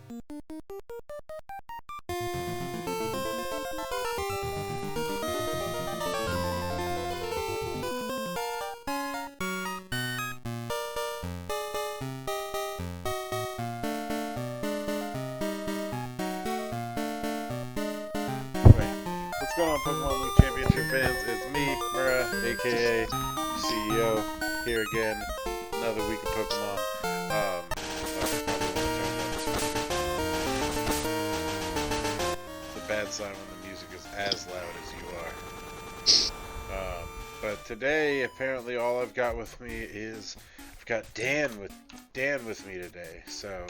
What's going on, Pokemon League Championship fans? It's me, Mura, aka CEO, here again. Another week of Pokemon. It's a bad sign when the music is as loud as you are. But today, apparently, all I've got with me is I've got Dan with me today. So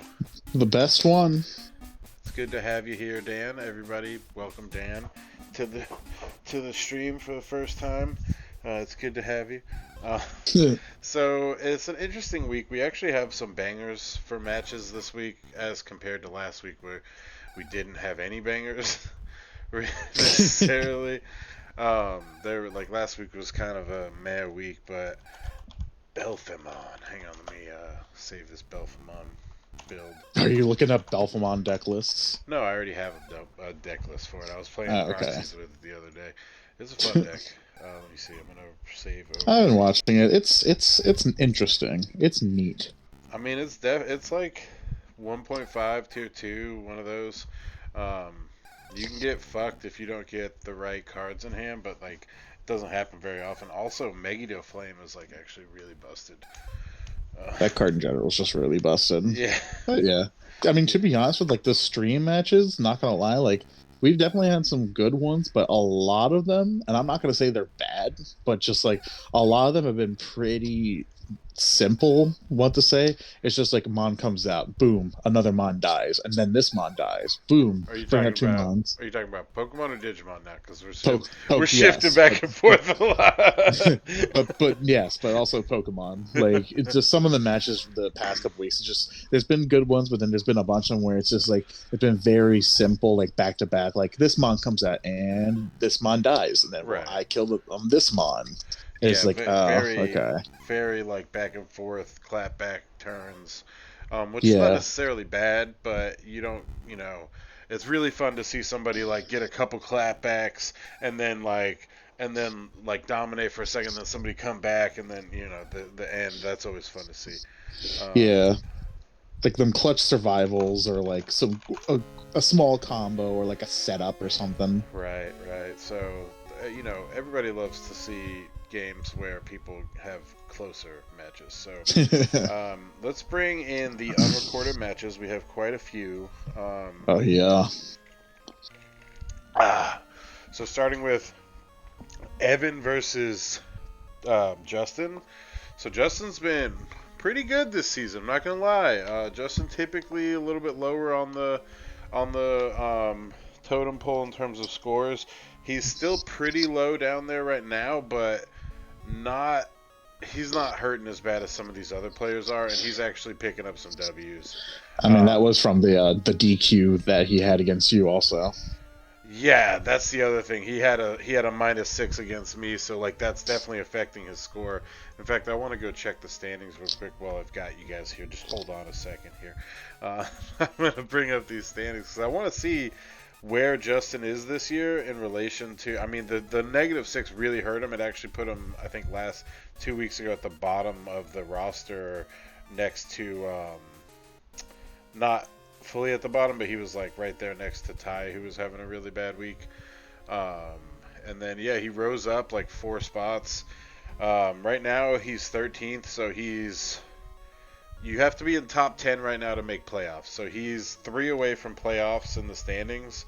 the best one. It's good to have you here, Dan. Everybody, welcome Dan to the stream for the first time. It's good to have you. So it's an interesting week. We actually have some bangers for matches this week as compared to last week where we didn't have any bangers necessarily. Like last week was kind of a meh week, but Belphemon. Hang on, let me save this Belphemon build. Are you looking up Belphemon deck lists? No, I already have a deck list for it. I was playing proxies with it the other day. It's a fun deck. Let me see. I'm gonna save over. I've been watching it. It's interesting. It's neat. I mean, it's like 1.5 tier 2, one of those. You can get fucked if you don't get the right cards in hand, but like it doesn't happen very often. Also, Megiddo Flame is like actually really busted. That card in general is just really busted. Yeah. But yeah. I mean, to be honest with like the stream matches, not gonna lie, like we've definitely had some good ones, but a lot of them, and I'm not gonna say they're bad, but just like a lot of them have been pretty simple. What to say? It's just like Mon comes out, boom, another Mon dies, and then this Mon dies, boom. Are you bring talking out two about? Mons. Are you talking about Pokemon or Digimon now? Because we're shifting yes, back and forth a lot. but also Pokemon. Like it's just some of the matches the past couple weeks. It's just there's been good ones, but then there's been a bunch of them where it's just like it's been very simple, like back to back. Like this Mon comes out and this Mon dies, and then right. I killed this Mon. It's yeah, like very like back and forth, clap back turns, which is not necessarily bad, but you don't, it's really fun to see somebody like get a couple clapbacks and then dominate for a second, then somebody come back and then the end. That's always fun to see. Like them clutch survivals or like a small combo or like a setup or something. Right. So everybody loves to see games where people have closer matches. So let's bring in the unrecorded matches. We have quite a few. Oh yeah. So starting with Evan versus Justin. So Justin's been pretty good this season. I'm not gonna lie. Justin typically a little bit lower on the totem pole in terms of scores. He's still pretty low down there right now, but he's not hurting as bad as some of these other players are, and he's actually picking up some W's. I mean, that was from the DQ that he had against you also. Yeah, that's the other thing. He had a -6 against me, so like that's definitely affecting his score. In fact, I want to go check the standings real quick while I've got you guys here. Just hold on a second here. I'm going to bring up these standings because I want to see where Justin is this year in relation to, I mean, the -6 really hurt him. It actually put him, I think, 2 weeks ago at the bottom of the roster next to, not fully at the bottom, but he was like right there next to Ty, who was having a really bad week. And then, yeah, he rose up like 4 spots. Right now, he's 13th, so you have to be in top 10 right now to make playoffs. So he's 3 away from playoffs in the standings,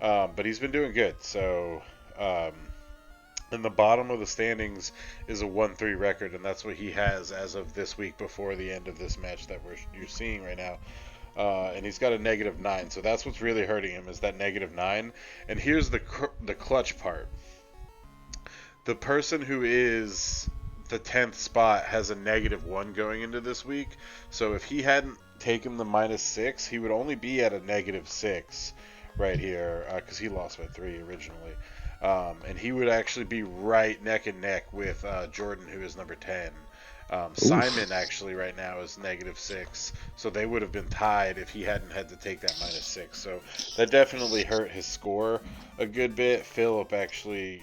but he's been doing good. So in the bottom of the standings is a 1-3 record, and that's what he has as of this week before the end of this match that you're seeing right now. And he's got a -9, so that's what's really hurting him is that -9. And here's the clutch part. The person who is the 10th spot has a -1 going into this week. So if he hadn't taken the -6, he would only be at a -6 right here because he lost by 3 originally. And he would actually be right neck and neck with Jordan, who is number 10. Simon actually right now is -6, so they would have been tied if he hadn't had to take that -6. So that definitely hurt his score a good bit. Philip actually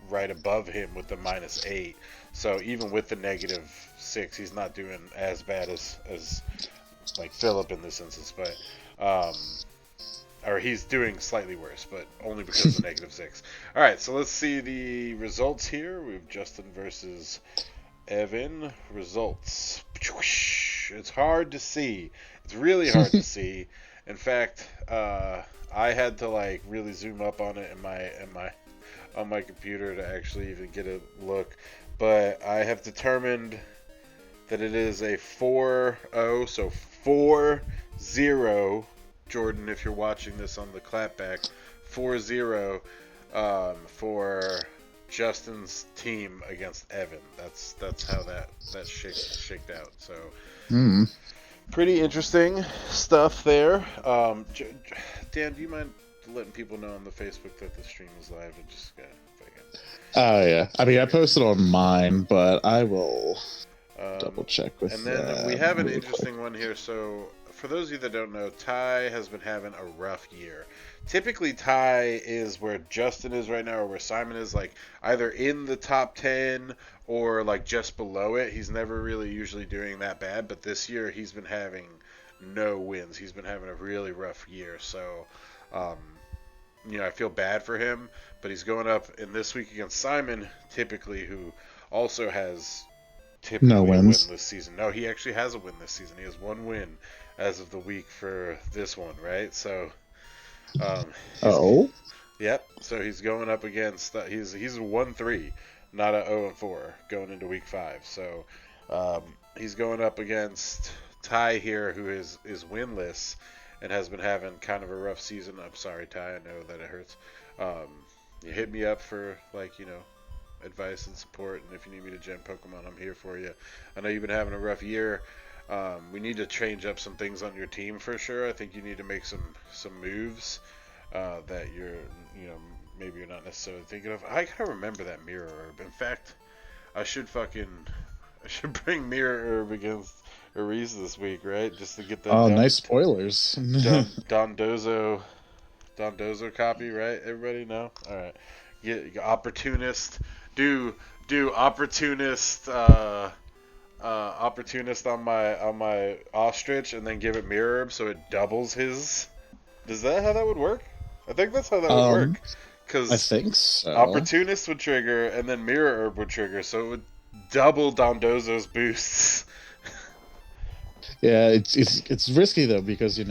right above him with the -8. So even with the -6, he's not doing as bad as like Philip in this instance, but or he's doing slightly worse, but only because of the -6. All right, so let's see the results here. We have Justin versus Evan. Results. It's hard to see. It's really hard to see. In fact, I had to like really zoom up on it on my computer to actually even get a look. But I have determined that it is a 4-0, so 4-0. Jordan, if you're watching this on the clapback, 4-0 for Justin's team against Evan. That's how that shaked out. So pretty interesting stuff there. Dan, do you mind letting people know on the Facebook that the stream is live? And just oh yeah, I mean I posted on mine, but I will double check with. And then we have an interesting one here. So for those of you that don't know, Ty has been having a rough year. Typically, Ty is where Justin is right now, or where Simon is, like either in the top 10 or like just below it. He's never really usually doing that bad, but this year he's been having no wins. He's been having a really rough year. So, I feel bad for him, but he's going up in this week against Simon, typically, who also has no wins this season. No, he actually has a win this season. He has one win as of the week for this one, right? So, yep. So he's going up against he's 1-3, not a 0-4 going into week 5. So he's going up against Ty here, who is winless and has been having kind of a rough season. I'm sorry, Ty. I know that it hurts. You hit me up for advice and support, and if you need me to gem Pokemon, I'm here for you. I know you've been having a rough year. We need to change up some things on your team for sure. I think you need to make some moves that maybe you're not necessarily thinking of. I gotta remember that Mirror Herb. In fact, I should bring Mirror Herb against Aries this week, right? Just to get that. Oh, nice spoilers. Dondozo copy, right? Everybody know? All right. Get opportunist. Do opportunist. Opportunist on my ostrich, and then give it Mirror Herb so it doubles his. Is that how that would work? I think that's how that would work. Because I think so. Opportunist would trigger, and then Mirror Herb would trigger, so it would double Dondozo's boosts. Yeah, it's risky though, because he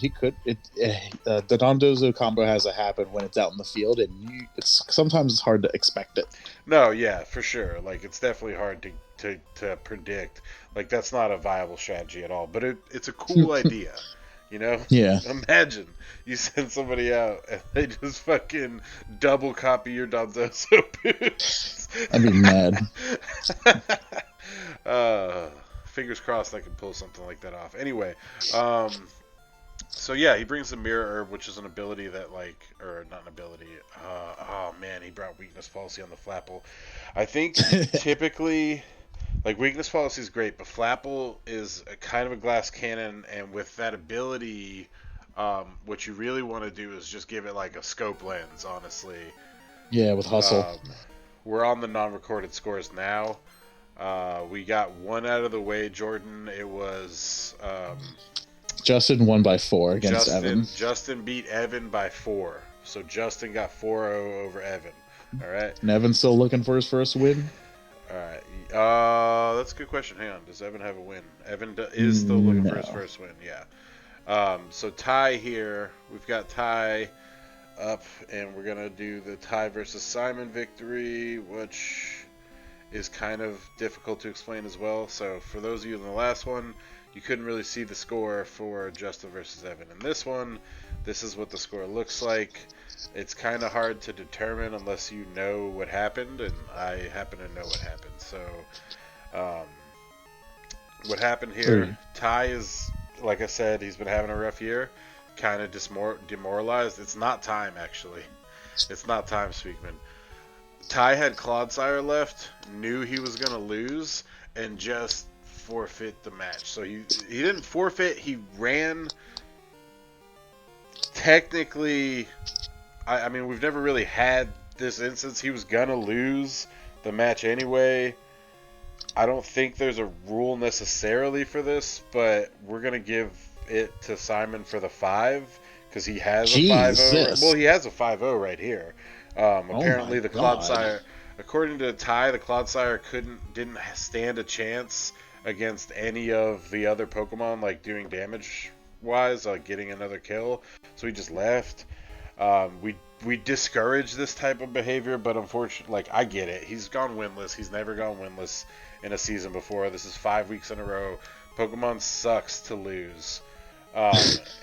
could the Dondozo combo has to happen when it's out in the field, and sometimes it's hard to expect it. No, yeah, for sure. Like it's definitely hard to predict. Like that's not a viable strategy at all. But it's a cool idea, Yeah. Imagine you send somebody out and they just fucking double copy your Dondozo boosts. I'd be mad. Fingers crossed I can pull something like that off. Anyway, so yeah, he brings the Mirror Herb, which is an ability that or not an ability. Oh man, he brought Weakness Fallacy on the Flapple. I think typically, Weakness Fallacy is great, but Flapple is a kind of a glass cannon, and with that ability, what you really want to do is just give it a scope lens, honestly. Yeah, with Hustle. We're on the non-recorded scores now. We got one out of the way, Jordan. It was Justin won by 4 against Evan. Justin beat Evan by 4. So Justin got 4-0 over Evan. All right. And Evan's still looking for his first win? All right. That's a good question. Hang on. Does Evan have a win? Evan is still looking for his first win. Yeah. So Ty here. We've got Ty up, and we're going to do the Ty versus Simon victory, which is kind of difficult to explain as well. So for those of you in the last one, you couldn't really see the score for Justin versus Evan. In this one, this is what the score looks like. It's kind of hard to determine unless you know what happened, and I happen to know what happened. So what happened here, Ty is, like I said, he's been having a rough year, kind of demoralized. It's not time, actually. It's not time, Speakman. Ty had Clodsire left, knew he was going to lose, and just forfeit the match. So he didn't forfeit. He ran. Technically, I mean, we've never really had this instance. He was gonna lose the match anyway. I don't think there's a rule necessarily for this, but we're gonna give it to Simon for the 5 because he has a 5-0. Well, he has a 5-0 right here. Apparently, the Clodsire, according to the tie, the Clodsire didn't stand a chance against any of the other Pokemon, like doing damage wise, like getting another kill. So he just left. We discourage this type of behavior, but unfortunately, like, I get it. He's gone winless. He's never gone winless in a season before. This is 5 weeks in a row. Pokemon sucks to lose.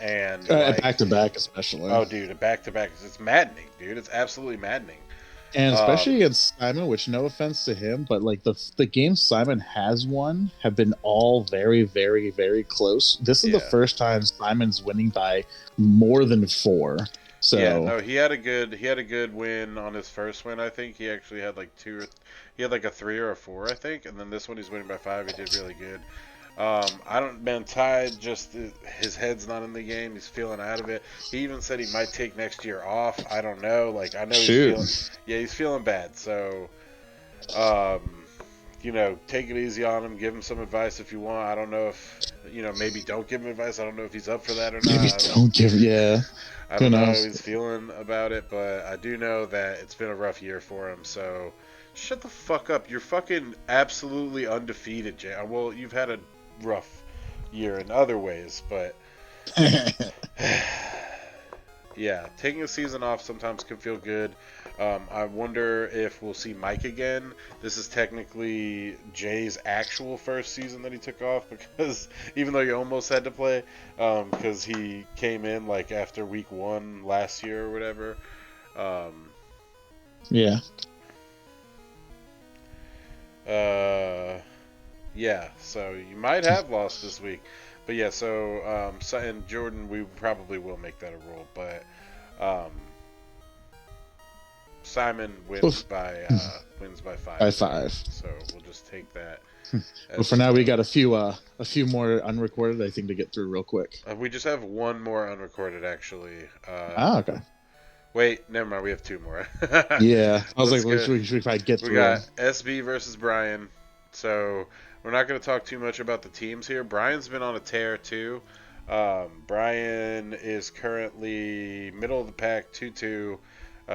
And like, back to back, especially. Oh, dude, a back to back. It's maddening, dude. It's absolutely maddening. And especially against Simon, which, no offense to him, but like the games Simon has won have been all very, very, very close. This is the first time Simon's winning by more than 4. So yeah, no, he had a good win on his first win. I think he actually had like he had like a 3 or a 4, I think, and then this one he's winning by 5. He did really good. Ty, just his head's not in the game. He's feeling out of it. He even said he might take next year off. I don't know. Like, I know he's feeling bad. So, take it easy on him. Give him some advice if you want. I don't know if, maybe don't give him advice. I don't know if he's up for that or not. Maybe don't give, I don't know how he's feeling about it, but I do know that it's been a rough year for him. So, shut the fuck up. You're fucking absolutely undefeated, Jay. Well, you've had a rough year in other ways, but yeah, taking a season off sometimes can feel good. I wonder if we'll see Mike again. This is technically Jay's actual first season that he took off, because even though he almost had to play, because he came in like after week 1 last year or whatever. Yeah, so you might have lost this week. But yeah, so and Jordan, we probably will make that a rule, but Simon wins by 5. By 5. So we'll just take that. Well, for now, we got a few more unrecorded, I think, to get through real quick. We just have one more unrecorded, actually. Okay. Wait, never mind. We have 2 more. Yeah, I was like, we should probably get through. We got SB versus Brian. So we're not going to talk too much about the teams here. Brian's been on a tear too. Brian is currently middle of the pack, 2-2.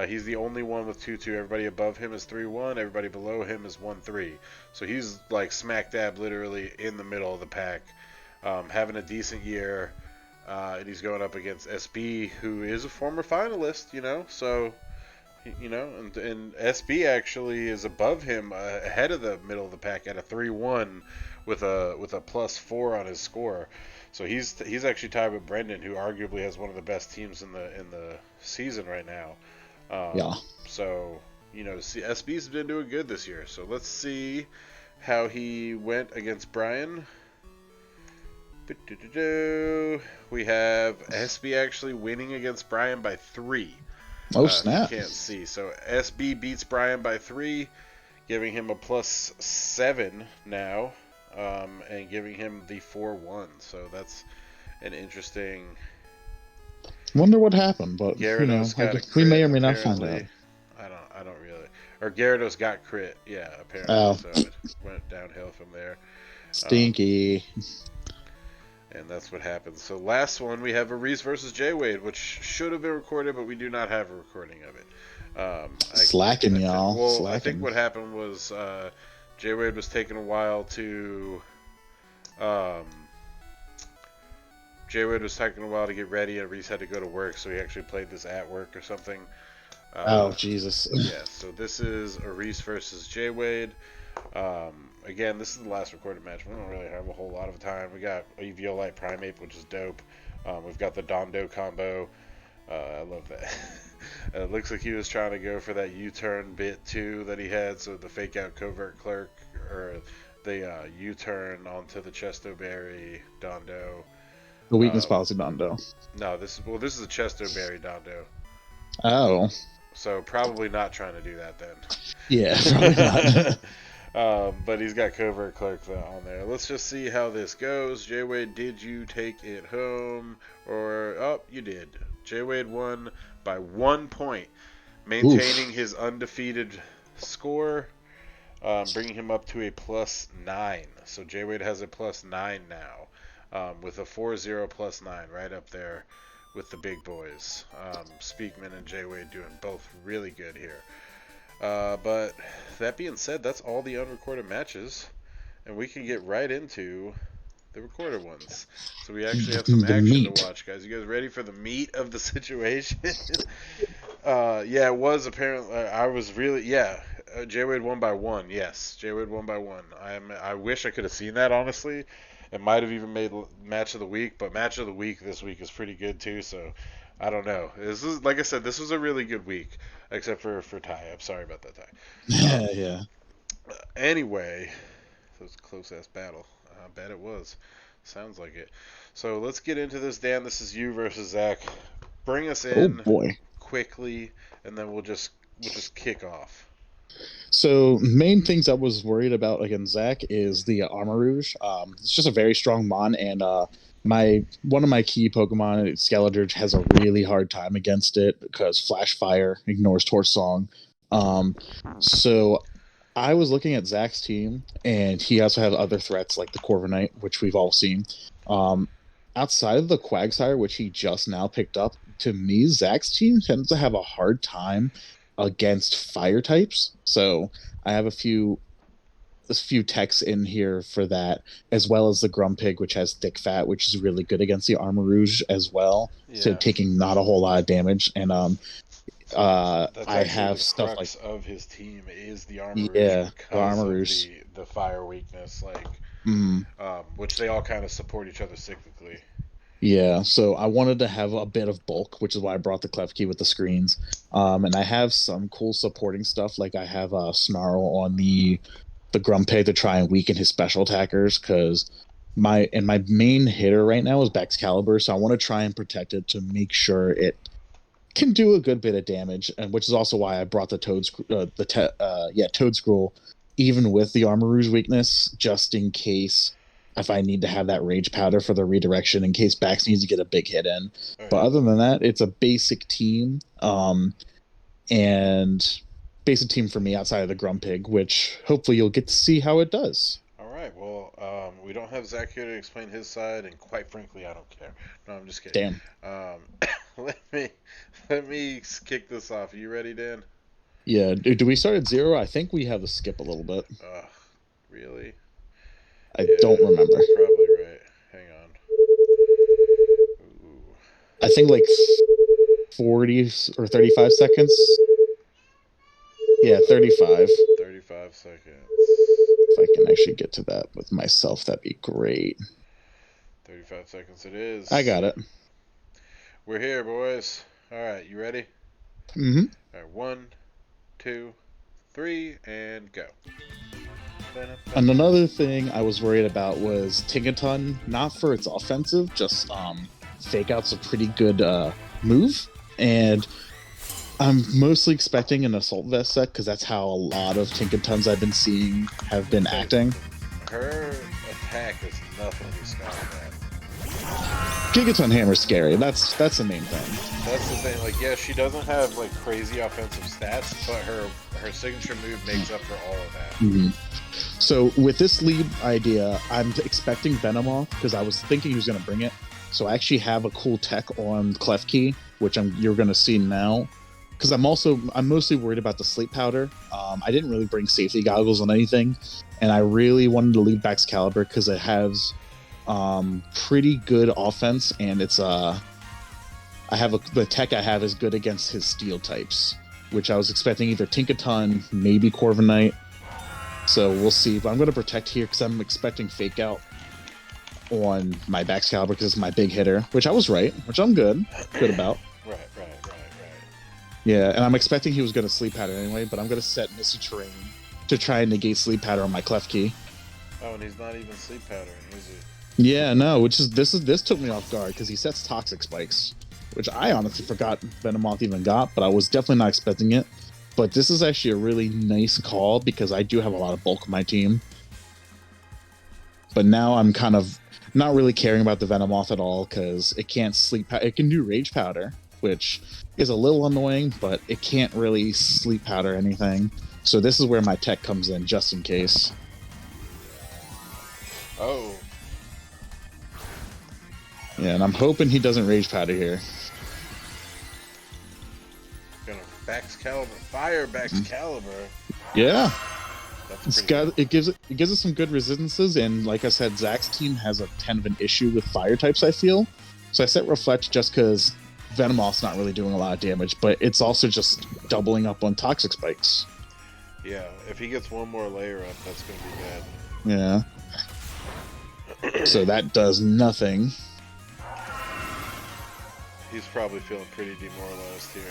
He's the only one with 2-2. Everybody above him is 3-1. Everybody below him is 1-3. So he's like smack dab literally in the middle of the pack, having a decent year. And he's going up against SB, who is a former finalist, so, and SB actually is above him, ahead of the middle of the pack at a 3-1 with a +4 on his score. So he's actually tied with Brendan, who arguably has one of the best teams in the season right now. So, SB's been doing good this year. So let's see how he went against Brian. We have SB actually winning against Brian by 3. Oh, snap. You can't see. So SB beats Brian by 3, giving him a +7 now, and giving him the 4-1. So that's an interesting... Wonder what happened, but we may or may not find out. I don't really. Or Gyarados got crit, apparently. So it went downhill from there. Stinky. And that's what happens. So last one, we have Aris versus J-Wade, which should have been recorded, but we do not have a recording of it. Slacking, y'all. Well, Slacking. I think what happened was J-Wade was taking a while to... J-Wade was taking a while to get ready, and Aris had to go to work, so he actually played this at work or something. Jesus. Yeah, so this is Aris versus J-Wade. Again, this is the last recorded match. We don't really have a whole lot of time. We got a Violite Primate, which is dope. We've got the Dondo combo. I love that. It looks like he was trying to go for that U-turn bit too that he had, so the fake out covert clerk, or the U-turn onto the Chesto Berry Dondo. The weakness policy Dondo. No, this is a Chesto Berry Dondo. Oh. So probably not trying to do that then. Yeah, probably not. But he's got Covert Clerk on there. Let's just see how this goes. J-Wade, did you take it home? Or, oh, you did. J-Wade won by 1 point, maintaining Oof. his undefeated score, bringing him up to a +9. So J-Wade has a +9 now, with a 4-0 +9 right up there with the big boys. Speakman and J-Wade doing both really good here. But that being said, that's all the unrecorded matches, and we can get right into the recorded ones. So we actually have some The action to meat. watch, guys. You guys ready for the meat of the situation? Yeah, it was apparently. I was really, yeah. J-Wade won by 1. Yes, J-Wade won by 1. I wish I could have seen that, honestly. It might have even made match of the week, but match of the week this week is pretty good too. So I don't know. This is, like I said, this was a really good week, except for Ty. I'm sorry about that, Ty. Yeah, yeah. Anyway, it was a close ass battle. I bet it was. Sounds like it. So let's get into this, Dan. This is you versus Zach. Bring us Oh in boy. quickly, and then we'll just kick off. So main things I was worried about against Zach is the Armor Rouge. It's just a very strong mon, and my one of my key Pokemon, Skeledirge, has a really hard time against it because Flash Fire ignores Torch Song. Um, so I was looking at Zach's team, and he also has other threats like the Corviknight, which we've all seen. Um, Outside of the Quagsire, which he just now picked up, to me, Zach's team tends to have a hard time against fire types. So I have a few techs in here for that, as well as the Grumpig, which has thick fat, which is really good against the Armor Rouge as well. So Yeah, taking not a whole lot of damage. And that's I actually have the stuff like crux of his team is the Armor Rouge yeah, the because Armor of Rouge. the fire weakness, like Mm, which they all kind of support each other cyclically. yeah, so I wanted to have a bit of bulk, which is why I brought the Klefki with the screens. And I have some cool supporting stuff, like I have a Snarl on the Grumpig to try and weaken his special attackers, because my main hitter right now is Baxcalibur, so I want to try and protect it to make sure it can do a good bit of damage, and which is also why I brought the Toad Scroll, even with the Armor Rouge weakness, just in case if I need to have that Rage Powder for the redirection in case Bax needs to get a big hit in. Oh But yeah. other than that, it's a basic team, and basic team for me outside of the Grumpig, which hopefully you'll get to see how it does. All right. Well, we don't have Zach here to explain his side, and quite frankly, I don't care. No, I'm just kidding. Damn. Um, let me let me kick this off. Are you ready, Dan? Yeah. Do we start at 0? I think we have to skip a little bit. Ugh, really? I Yeah, don't remember. you're probably right. Hang on. Ooh. I think like 40 or 35 seconds. Yeah, 35. 35 seconds. If I can actually get to that with myself, that'd be great. 35 seconds it is. I got it. We're here, boys. All right, you ready? Mm-hmm. All right, 1, 2, 3, and go. And another thing I was worried about was Tinkaton, not for its offensive, just fake out's a pretty good move. And I'm mostly expecting an Assault Vest set because that's how a lot of Tinkatons I've been seeing have been acting. Her attack is nothing to be scoffed at. Gigaton Hammer's scary. That's the main thing. That's the thing. Like, yeah, she doesn't have like crazy offensive stats, but her signature move makes up for all of that. Mm-hmm. So with this lead idea, I'm expecting Venomoth because I was thinking he was going to bring it. So I actually have a cool tech on Klefki, which you're going to see now. Because I'm mostly worried about the sleep powder. I didn't really bring safety goggles on anything, and I really wanted to leave Baxcalibur because it has pretty good offense, and it's the tech I have is good against his steel types, which I was expecting either Tinkaton, maybe Corviknight. So we'll see, but I'm going to protect here because I'm expecting Fake Out on my Baxcalibur because it's my big hitter, which I was right, which I'm good about. Right. Yeah, and I'm expecting he was going to sleep powder anyway, but I'm going to set Misty Terrain to try and negate sleep powder on my Klefki. Oh, and he's not even sleep powdering, is he? Yeah, no, this took me off guard because he sets Toxic Spikes, which I honestly forgot Venomoth even got, but I was definitely not expecting it. But this is actually a really nice call because I do have a lot of bulk on my team. But now I'm kind of not really caring about the Venomoth at all because it can't sleep. It can do Rage Powder, which is a little annoying, but it can't really sleep powder anything. So this is where my tech comes in, just in case. Oh. Yeah, and I'm hoping he doesn't Rage Powder here. Gonna Baxcalibur, fire Baxcalibur. Yeah. That's it gives us some good resistances, and like I said, Zach's team has a kind of an issue with fire types, I feel. So I set Reflect just because Venomoth's not really doing a lot of damage, but it's also just doubling up on toxic spikes. Yeah, if he gets one more layer up, that's gonna be bad. Yeah. So that does nothing. He's probably feeling pretty demoralized here.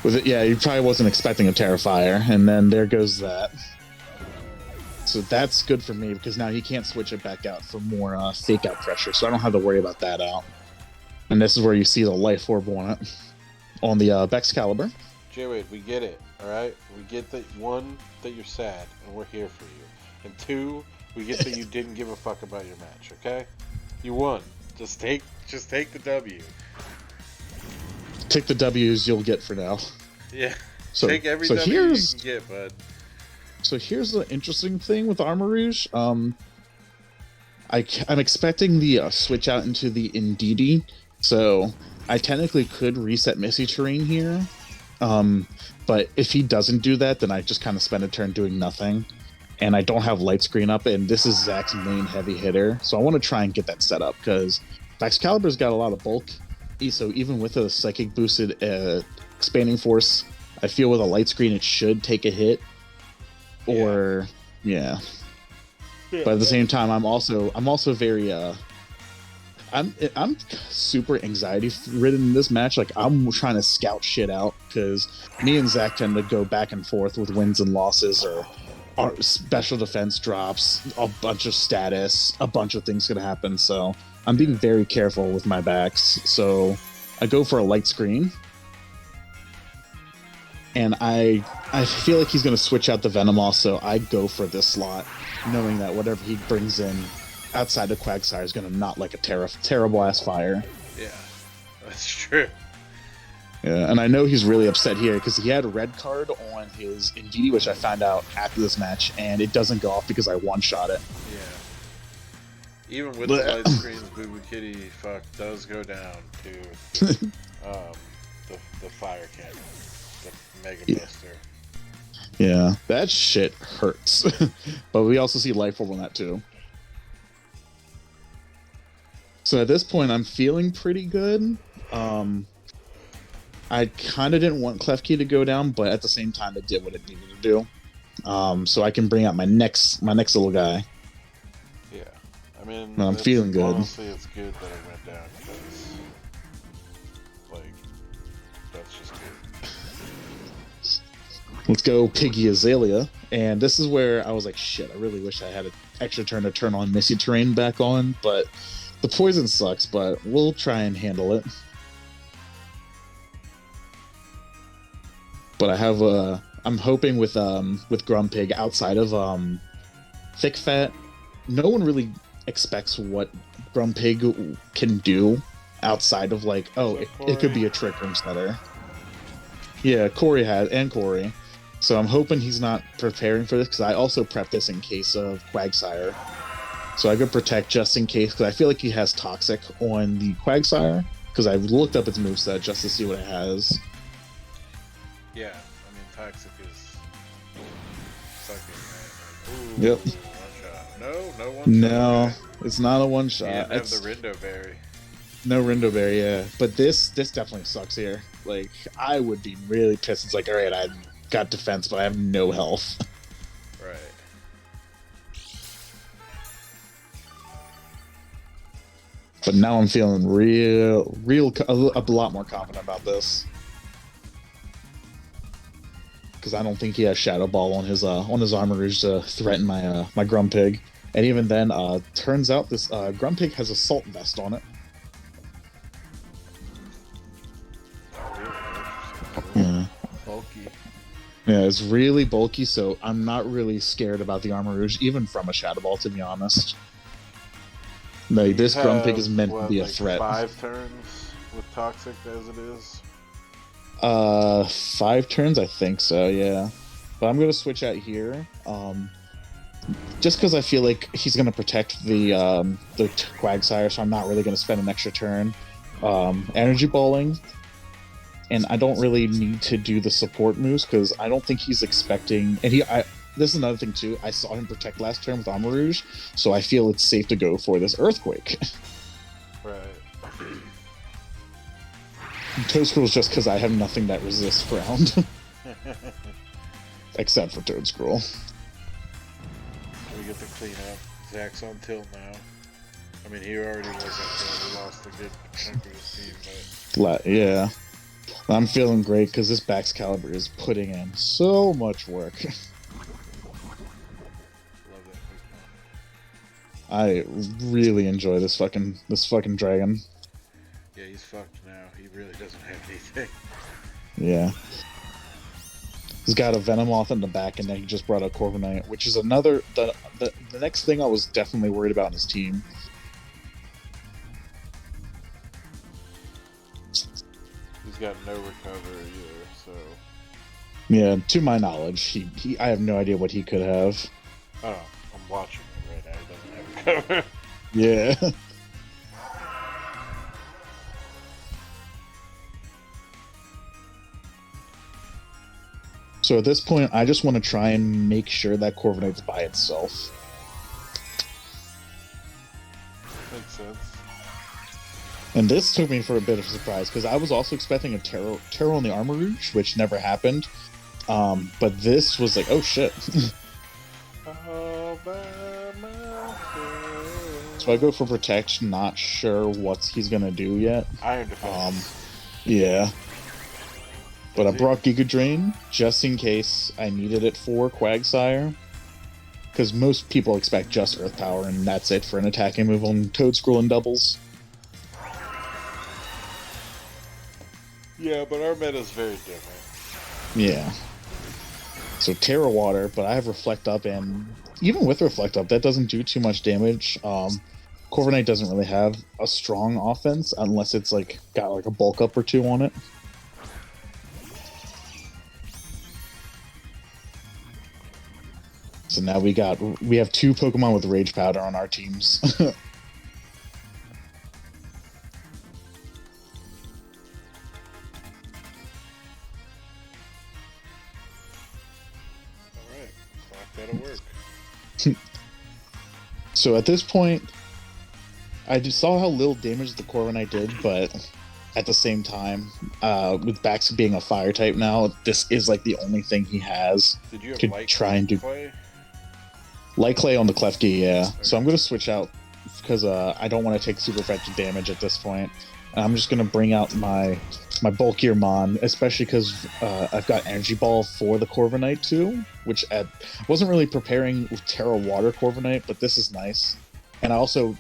With it, yeah, he probably wasn't expecting a Terrifier, and then there goes that. So that's good for me because now he can't switch it back out for more fake out pressure, so I don't have to worry about that out. And this is where you see the Life Orb on it, on the Baxcalibur. J-Wade, we get it, alright? We get that, one, that you're sad, and we're here for you. And two, we get that you didn't give a fuck about your match, okay? You won. Just take the W. Take the W's you'll get for now. Yeah. So, take every so W you can get, bud. So here's the interesting thing with Armor Rouge. I'm expecting the switch out into the Indeedee, so I technically could reset Missy Terrain here. But if he doesn't do that, then I just kind of spend a turn doing nothing. And I don't have Light Screen up, and this is Zach's main heavy hitter, so I want to try and get that set up, because Excalibur's got a lot of bulk, so even with a Psychic boosted Expanding Force, I feel with a Light Screen it should take a hit. Or yeah. But at the same time, I'm also very I'm super anxiety ridden in this match. Like, I'm trying to scout shit out because me and Zach tend to go back and forth with wins and losses, or special defense drops, a bunch of status, a bunch of things could happen. So I'm being very careful with my backs. So I go for a light screen, and I feel like he's going to switch out the Venomoth, so I go for this slot, knowing that whatever he brings in outside the Quagsire is going to not like a terrible ass fire. Yeah, that's true. Yeah, and I know he's really upset here because he had a red card on his Indeedee, which I found out after this match, and it doesn't go off because I one-shot it. Yeah. Even with the light screens, Boo Boo Kitty fuck does go down to the fire cannon, the Mega Buster. Yeah, that shit hurts. But we also see Life Orb on that too. So at this point, I'm feeling pretty good. I kind of didn't want Klefki to go down, but at the same time, it did what it needed to do. So I can bring out my next little guy. Yeah, I mean, I'm feeling good. Honestly, it's good that it went down because, like, that's just good. Let's go Piggy Azalea, and this is where I was like, shit, I really wish I had an extra turn to turn on Missy Terrain back on, but the poison sucks, but we'll try and handle it. But I have I'm hoping with Grumpig, outside of Thick Fat, no one really expects what Grumpig can do outside of, like, oh, it could be a Trick Room setter. Yeah, Corey had, and Corey. So I'm hoping he's not preparing for this, because I also prepped this in case of Quagsire. So I could protect just in case, because I feel like he has Toxic on the Quagsire, because I looked up its moveset just to see what it has. Yeah, I mean, Toxic is sucking, right? Like, Yep. One-shot. No one-shot. No, it's not a one-shot. You didn't have the Rindo Berry. No Rindo Berry, yeah. But this definitely sucks here. Like, I would be really pissed. It's like, alright, I got defense, but I have no health. Right. But now I'm feeling a lot more confident about this. Because I don't think he has Shadow Ball on his Armor Rouge to threaten my my Grumpig. And even then, turns out this Grumpig has Assault Vest on it. Yeah. Yeah. Bulk bulky. Yeah, it's really bulky, so I'm not really scared about the Armor Rouge, even from a Shadow Ball, to be honest. Like, this Grumpig is meant to be a threat. 5 turns with Toxic as it is? 5 turns, I think so, yeah. But I'm gonna switch out here. Just because I feel like he's gonna protect the Quagsire, so I'm not really gonna spend an extra turn. Energy Balling. And I don't really need to do the support moves because I don't think he's expecting. And this is another thing too. I saw him protect last turn with Armor Rouge, so I feel it's safe to go for this Earthquake. Right. Toadscroll is just because I have nothing that resists ground, except for Toadscroll. We get the cleanup. Zach's on tilt now. I mean, he already was on tilt. We lost a good chunk of his team, but yeah. I'm feeling great because this Baxcalibur is putting in so much work. love that Pokemon. I really enjoy this fucking dragon. Yeah, he's fucked now. He really doesn't have anything. Yeah. He's got a Venomoth in the back, and then he just brought a Corviknight, which is another the next thing I was definitely worried about in his team. He's got no recovery either, so. Yeah, to my knowledge, I have no idea what he could have. Oh, I'm watching it right now. He doesn't have recovery. Yeah. So at this point, I just want to try and make sure that Corviknight's by itself. Makes sense. And this took me for a bit of a surprise, because I was also expecting a Terror on the Armor Rouge, which never happened. But this was like, oh shit. So I go for Protect, not sure what he's going to do yet. Iron Defense. Yeah. But I brought Giga Drain just in case I needed it for Quagsire. Because most people expect just Earth Power, and that's it for an attacking move on Toadscroll and doubles. Yeah, but our meta's very different. Yeah. So Terra Water, but I have Reflect Up, and even with Reflect Up, that doesn't do too much damage. Corviknight doesn't really have a strong offense unless it's like got like a bulk up or two on it. So now we have 2 Pokemon with Rage Powder on our teams. Alright, that'll work. So at this point, I just saw how little damage the Corviknight did, but at the same time, with Bax being a fire type now, this is like the only thing he has to try and do. Light Clay on the Klefki, yeah. Okay. So I'm going to switch out because I don't want to take super effective damage at this point. And I'm just going to bring out my bulkier Mon, especially because I've got Energy Ball for the Corviknight too, which I wasn't really preparing with Terra Water Corviknight, but this is nice. And I also,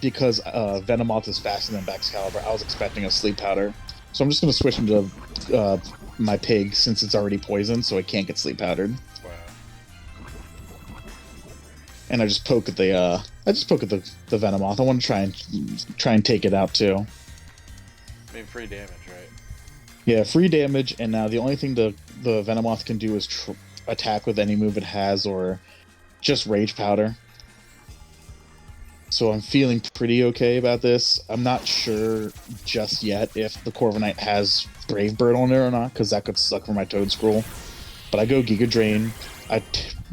because Venomoth is faster than Baxcalibur, I was expecting a Sleep Powder. So I'm just going to switch into my Pig since it's already poisoned, so it can't get Sleep Powdered. And I just poke at the Venomoth. I want to try and take it out too. I mean, free damage, right? Yeah, free damage. And now the only thing the Venomoth can do is attack with any move it has, or just Rage Powder. So I'm feeling pretty okay about this. I'm not sure just yet if the Corviknight has Brave Bird on there or not, because that could suck for my Toadscroll. But I go Giga Drain.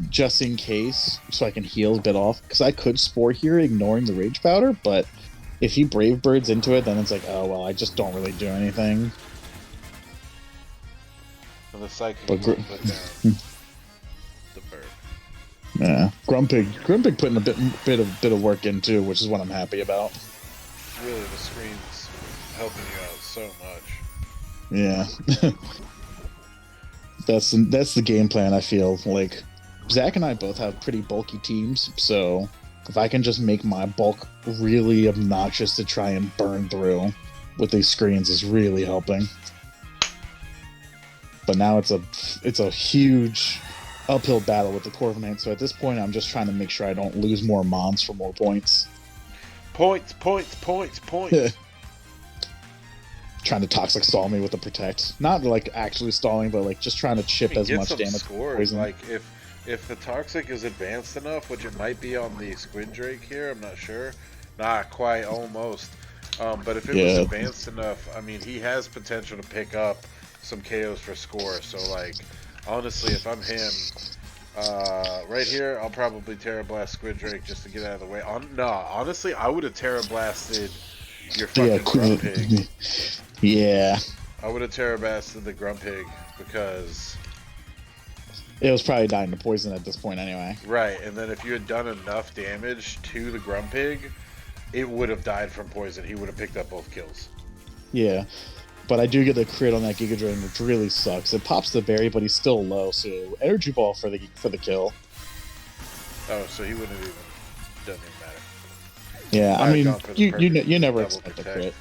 Just in case, so I can heal a bit off, because I could Spore here ignoring the Rage Powder, but if he Brave Birds into it, then it's like, oh well, I just don't really do anything. And the Psychic put down the bird. Yeah, Grumpig putting a bit of work in too, which is what I'm happy about. Really, the screen's helping you out so much. Yeah. That's the game plan, I feel. Like, Zach and I both have pretty bulky teams, so if I can just make my bulk really obnoxious to try and burn through with these screens is really helping. but now it's a huge uphill battle with the Corviknight. So at this point, I'm just trying to make sure I don't lose more mons for more points. Points, points, points, points. Trying to toxic stall me with the protect, not like actually stalling, but like just trying to chip as Get much some damage. scores. Like if the toxic is advanced enough, which it might be on the Squid Drake here, I'm not sure. Not quite, almost. But if it was advanced enough, I mean, he has potential to pick up some KOs for score. So like, honestly, if I'm him, right here, I'll probably Terra Blast Squid Drake just to get out of the way. Honestly, I would have Terra Blasted your fucking Grumpig. Yeah. I would have Terra Blasted the Grumpig because it was probably dying to poison at this point anyway. Right, and then if you had done enough damage to the Grumpig, it would have died from poison. He would have picked up both kills. Yeah. But I do get the crit on that Giga Drain, which really sucks. It pops the berry, but he's still low, so energy ball for the kill. Oh, so he wouldn't have even doesn't even matter. Yeah, I mean, you never expect a crit.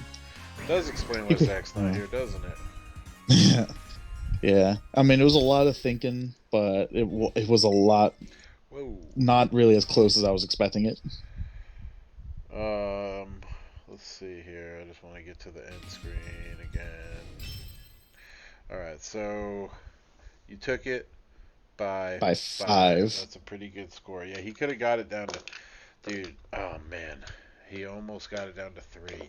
Does explain why Zach's not here, doesn't it? Yeah. Yeah. I mean, it was a lot of thinking, but it was a lot. Whoa. Not really as close as I was expecting it. Let's see here. I just want to get to the end screen again. All right, so you took it by 5. That's a pretty good score. Yeah, he could have got it down to, dude. Oh man, he almost got it down to 3.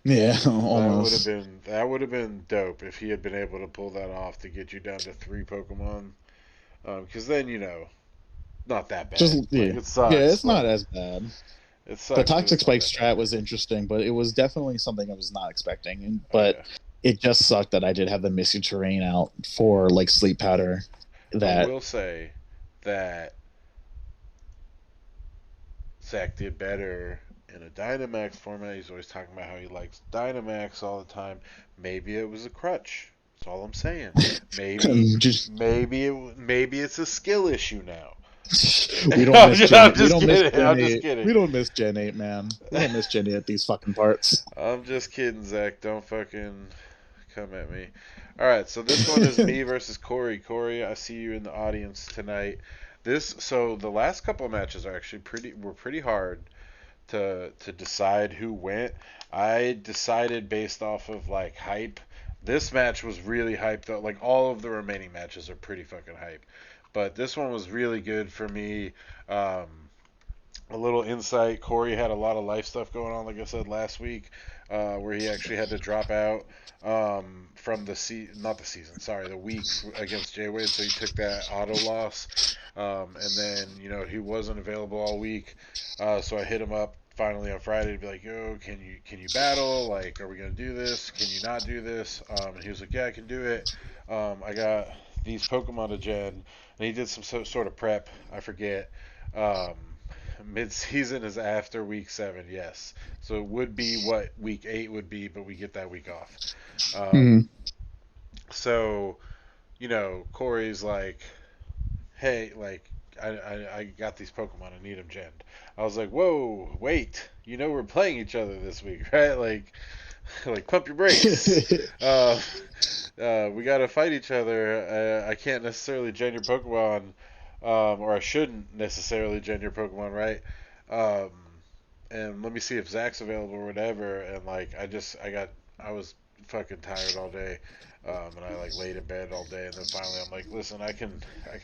Yeah, almost. That would have been dope if he had been able to pull that off to get you down to 3 Pokemon. Because then not that bad. It sucks. Yeah, it's not as bad. It sucks. The Toxic Spike strat was interesting, but it was definitely something I was not expecting. But it just sucked that I did have the Misty Terrain out for like Sleep Powder. I will say that Zach did better in a Dynamax format. He's always talking about how he likes Dynamax all the time. Maybe it was a crutch. That's all I'm saying. Maybe it's a skill issue now. We don't miss Gen 8. We don't miss Gen 8, man. We don't miss Gen 8 at these fucking parts. I'm just kidding, Zach. Don't fucking come at me. Alright, so this one is me versus Corey. Corey, I see you in the audience tonight. So the last couple of matches are actually pretty hard to decide who went. I decided based off of like hype. This match was really hyped though. Like all of the remaining matches are pretty fucking hype. But this one was really good for me. A little insight. Corey had a lot of life stuff going on, like I said last week, where he actually had to drop out from the week against J-Wade, so he took that auto loss. And then, he wasn't available all week, so I hit him up finally on Friday to be like, yo, can you battle? Like, are we going to do this? Can you not do this? And he was like, yeah, I can do it. I got these Pokemon to gen. And he did some sort of prep. I forget. Mid-season is after week 7, yes. So it would be what week 8 would be, but we get that week off. So, Corey's like, hey, like, I got these Pokemon. I need them genned. I was like, whoa, wait. We're playing each other this week, right? Like pump your brakes. We gotta fight each other. I can't necessarily gen your Pokemon, or I shouldn't necessarily gen your Pokemon, right? And let me see if Zach's available or whatever. And like, I was fucking tired all day, and I like laid in bed all day. And then finally, I'm like, listen, I can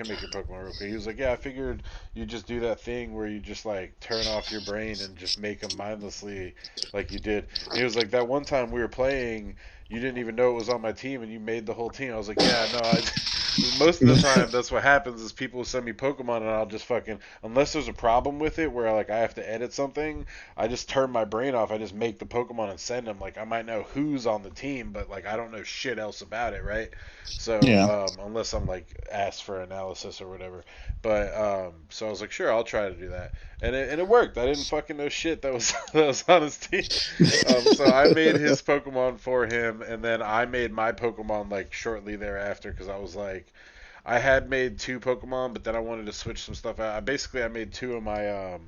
make your Pokemon real quick. He was like, yeah, I figured you just do that thing where you just like turn off your brain and just make them mindlessly, like you did. And he was like, that one time we were playing, you didn't even know it was on my team, and you made the whole team. I was like, yeah, no, most of the time that's what happens is people send me Pokemon, and I'll just fucking, unless there's a problem with it where like I have to edit something, I just turn my brain off. I just make the Pokemon and send them. Like I might know who's on the team, but like I don't know shit else about it, right? So unless I'm like asked for analysis or whatever. But so I was like, sure, I'll try to do that, and it worked. I didn't fucking know shit that was on his team. So I made his Pokemon for him, and then I made my Pokemon like shortly thereafter because I was like, I had made 2 Pokemon, but then I wanted to switch some stuff out. I made 2 of my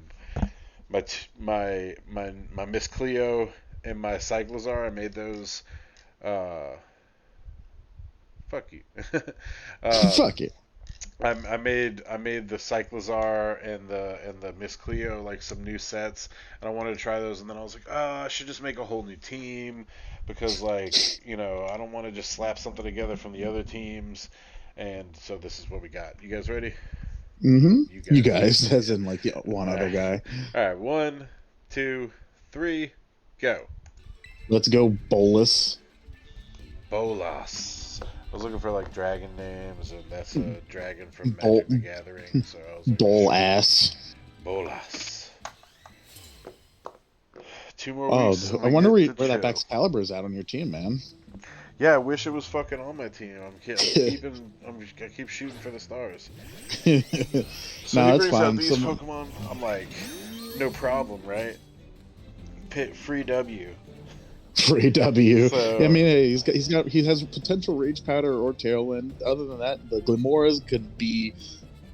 my Miss Cleo and my Cyclozar. I made those. Fuck you. um, Fuck it. I made the Cyclazar and the Miss Cleo like some new sets, and I wanted to try those, and then I was like, oh, I should just make a whole new team because like I don't want to just slap something together from the other teams, and so this is what we got. You guys ready? Mm-hmm. You You guys. guys, as in like the one All other right. guy. All right. 1, 2, 3, go. Let's go, Bolus. Bolas. I was looking for like dragon names, and that's a dragon from Bol Magic the Gathering, so I was like, Bol shit. ass. Bolas. 2 more Oh, weeks and I we wonder get to where that chill. Excalibur is at on your team, man. Yeah, I wish it was fucking on my team. I keep shooting for the stars. So he No, it's brings out fine. these Pokemon. I'm like, no problem, right? Free W. Free W. I So mean, hey, he has potential Rage Powder or Tailwind. Other than that, the Glimmores could be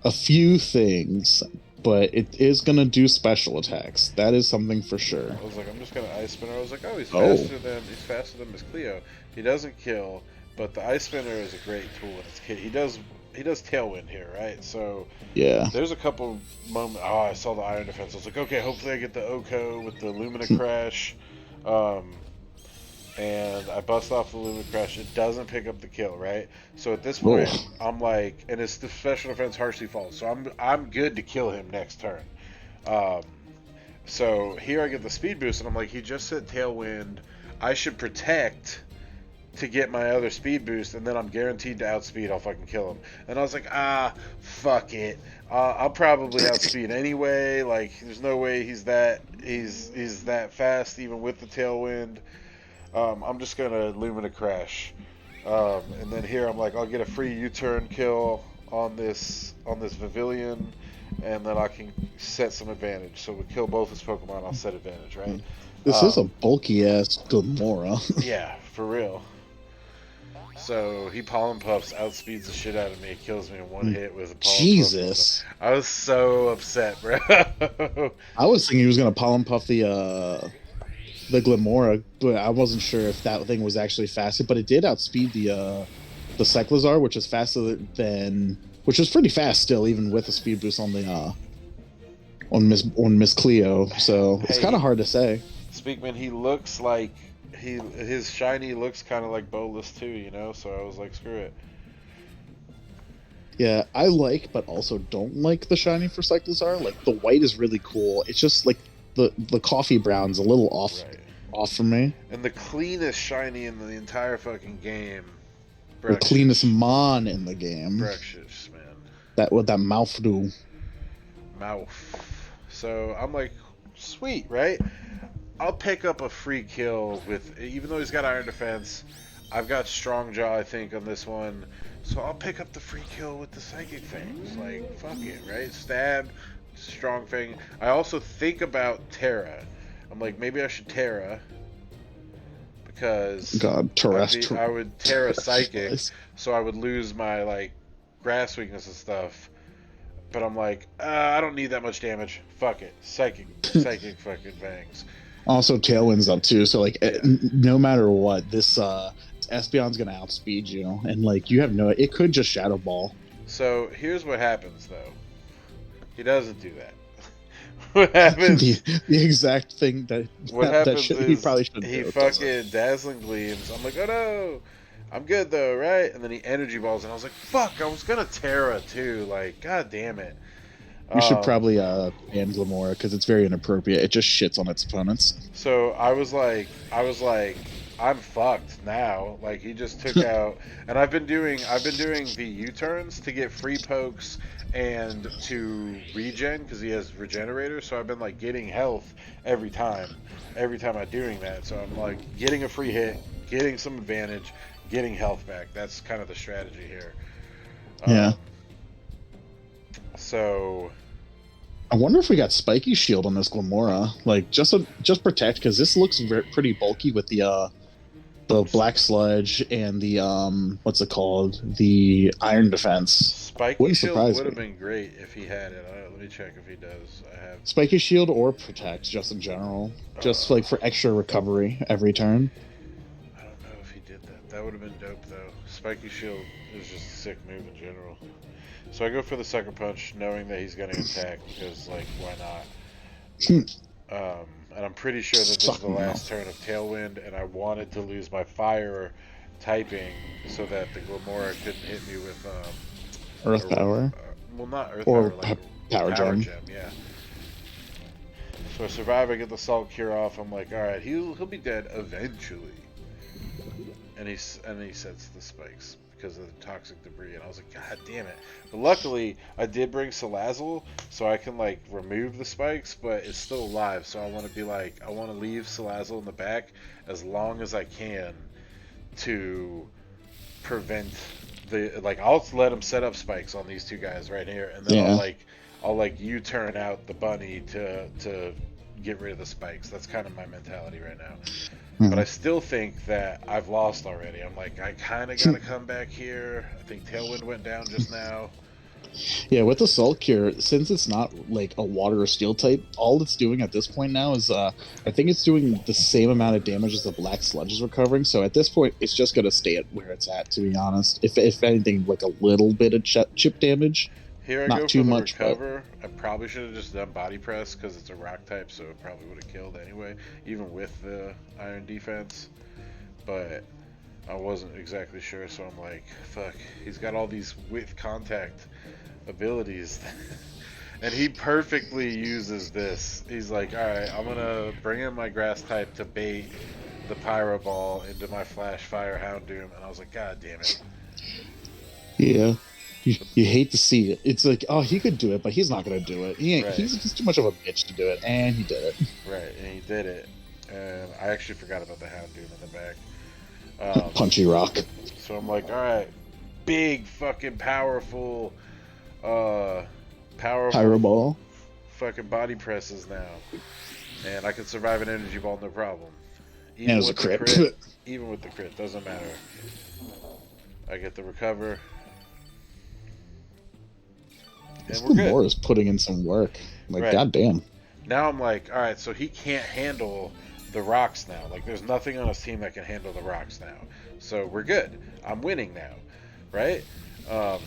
a few things, but it is gonna do special attacks. That is something for sure. I was like, I'm just gonna Ice Spinner. I was like, oh, Oh, he's faster than Miss Cleo. He doesn't kill, but the Ice Spinner is a great tool in its kit. He does Tailwind here, right? So yeah. there's a couple moments. Oh, I saw the Iron Defense. I was like, okay, hopefully I get the Oko with the Lumina Crash. And I bust off the Lumina Crash. It doesn't pick up the kill, right? So at this point, Oh, I'm like, and it's the special defense harshly falls. So I'm good to kill him next turn. Um, so here I get the speed boost, and I'm like, he just said Tailwind. I should protect to get my other speed boost, and then I'm guaranteed to outspeed. I'll fucking kill him. And I was like, fuck it. I'll probably outspeed anyway. Like, there's no way he's that fast, even with the Tailwind. I'm just gonna Lumina Crash, and then here I'm like, I'll get a free U-turn kill on this Pavilion, and then I can set some advantage. So we kill both his Pokemon, I'll set advantage, right? this is a bulky ass Glimmora. Yeah, for real. So he Pollen Puffs, outspeeds the shit out of me, kills me in one hit with a Pollen Puff. Jesus. I was so upset, bro. I was thinking he was gonna Pollen Puff the Glimmora, but I wasn't sure if that thing was actually faster. But it did outspeed the Cyclazar, which which was pretty fast still, even with a speed boost on the on Miss Cleo. So it's kind of hard to say. Speakman, he looks like his shiny looks kind of like Bolus too, So I was like, screw it. Yeah, I like, but also don't like the shiny for Cyclazar. Like the white is really cool. It's just like the coffee brown's a little off for me. And the cleanest shiny in the entire fucking game. The cleanest mon in the game. Brexus, man. That what that mouth do. Mouth. So I'm like, sweet, right? I'll pick up a free kill even though he's got Iron Defense, I've got Strong Jaw, I think, on this one. So I'll pick up the free kill with the Psychic Fangs. Like, fuck it, right? Stab, Strong Fang. I also think about Terra. I'm like, maybe I should Terra. Because God, I would Terra Psychic, so I would lose my, like, Grass weakness and stuff. But I'm like, I don't need that much damage. Fuck it. Psychic fucking Fangs. Also, Tailwind's up too, so like, no matter what, this Espeon's gonna outspeed you, and like, you have it could just Shadow Ball. So here's what happens, though. He doesn't do that. What happens? the exact thing that he probably shouldn't. He fucking Dazzling Gleams. I'm like, oh no, I'm good though, right? And then he Energy Balls, and I was like, fuck, I was gonna Terra too. Like, god damn it. You should probably ban Glimmora because it's very inappropriate. It just shits on its opponents. So I was like, I'm fucked now. Like, he just took out, and I've been doing the U-turns to get free pokes and to regen because he has Regenerator. So I've been like getting health every time I'm doing that. So I'm like getting a free hit, getting some advantage, getting health back. That's kind of the strategy here. Yeah. So I wonder if we got Spiky Shield on this Glimmora. Like, just protect, because this looks pretty bulky with the Black Sludge and the what's it called, the Iron Defense. Spiky Shield would have been great if he had it. Let me check if he does. I have Spiky Shield or protect, just in general, just like for extra recovery every turn. I don't know if he did that. That would have been dope though. Spiky Shield is just a sick move in general. So I go for the Sucker Punch, knowing that he's gonna attack because, like, why not? And I'm pretty sure that this is the last turn of Tailwind, and I wanted to lose my Fire typing so that the Glamora couldn't hit me with Earth Power. Well, not Earth or Power, like Power Gem. Yeah. So I survive. I get the Salt Cure off. I'm like, all right, he'll be dead eventually. And he sets the spikes because of the toxic debris, and I was like, God damn it! But luckily, I did bring Salazzle, so I can like remove the spikes, but it's still alive. So I want to be like, I want to leave Salazzle in the back as long as I can to prevent the I'll let him set up spikes on these two guys right here, and then I'll U-turn out the bunny to get rid of the spikes. That's kind of my mentality right now. But I still think that I've lost already. I'm like, I kind of got to come back here. I think Tailwind went down just now. Yeah, with the Salt Cure, since it's not like a water or steel type, all it's doing at this point now is, I think it's doing the same amount of damage as the Black Sludge is recovering. So at this point, it's just going to stay at where it's at, to be honest. If anything, like a little bit of chip damage. Here I not go too for the much, recover. I probably should have just done Body Press because it's a rock type, so it probably would have killed anyway, even with the Iron Defense. But I wasn't exactly sure, so I'm like, fuck. He's got all these with contact abilities. And he perfectly uses this. He's like, alright, I'm going to bring in my grass type to bait the Pyro Ball into my Flash Fire Houndoom. And I was like, God damn it. Yeah. You hate to see it. It's like, oh, he could do it, but he's not going to do it. He's just too much of a bitch to do it, and he did it. Right, and he did it. And I actually forgot about the Houndoom in the back. Punchy Rock. So I'm like, alright, big fucking powerful Pyro Ball. Fucking body presses now. And I can survive an Energy Ball, no problem. Even with the crit. Even with the crit, doesn't matter. I get the recover. This Glamora is putting in some work. Like, right. Goddamn. Now I'm like, alright, so he can't handle the rocks now. Like, there's nothing on his team that can handle the rocks now. So we're good. I'm winning now. Right?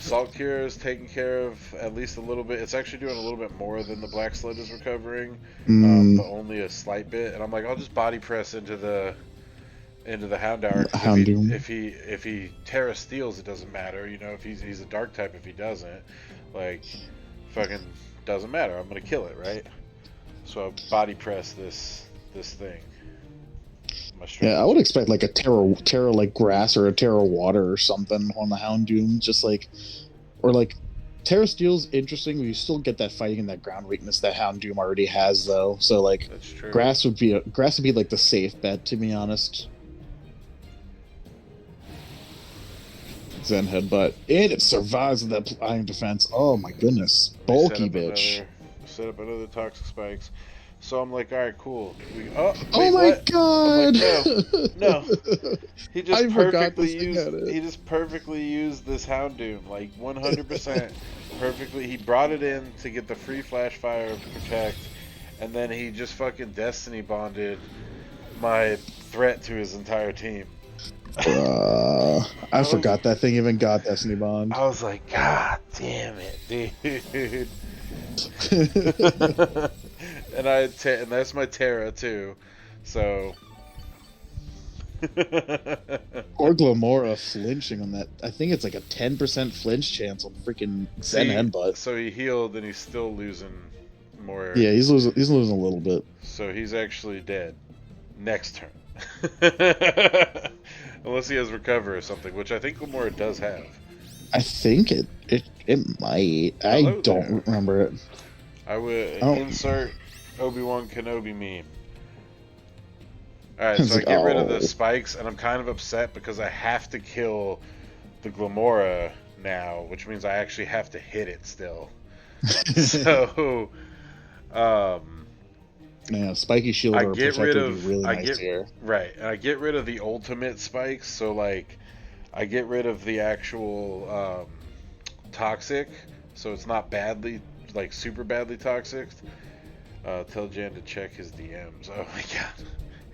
Salt Cure is taking care of at least a little bit. It's actually doing a little bit more than the Black Sludge is recovering. But only a slight bit. And I'm like, I'll just body press into the Houndour. If he Terra Steals, it doesn't matter. You know, if he's a dark type, if he doesn't, like, fucking doesn't matter. I'm gonna kill it, right? So I body press this thing. Yeah, I would expect like a Terra like grass or a Terra water or something on the Houndoom, just like, or like Terra Steel's interesting. You still get that fighting and that ground weakness that Houndoom already has, though. So like, grass would be like the safe bet, to be honest. Zen Headbutt, and it survives with that Iron Defense. Oh my goodness, bulky bitch. Set up another Toxic Spikes. So I'm like, all right, cool. Oh my god! Like, no. He just perfectly used this Houndoom, like 100% perfectly. He brought it in to get the free Flash Fire Protect, and then he just fucking Destiny Bonded my threat to his entire team. I forgot that thing even got Destiny Bond. I was like, God damn it, dude. And and that's my Terra too, so. Or Glamora flinching on that. I think it's like a 10% flinch chance on freaking Zen Headbutt. So he healed and he's still losing more. Yeah, he's losing a little bit. So he's actually dead next turn. Unless he has recover or something, which I think Glamora does have. I think it might. I don't remember it. I would insert Obi-Wan Kenobi meme. Alright, so I get rid of the spikes, and I'm kind of upset because I have to kill the Glamora now, which means I actually have to hit it still. So, yeah, spiky shield or protector would be really nice here. Right, and I get rid of the ultimate spikes, so like, I get rid of the actual toxic, so it's not badly, like super badly toxic. Tell Jan to check his DMs. Oh my god.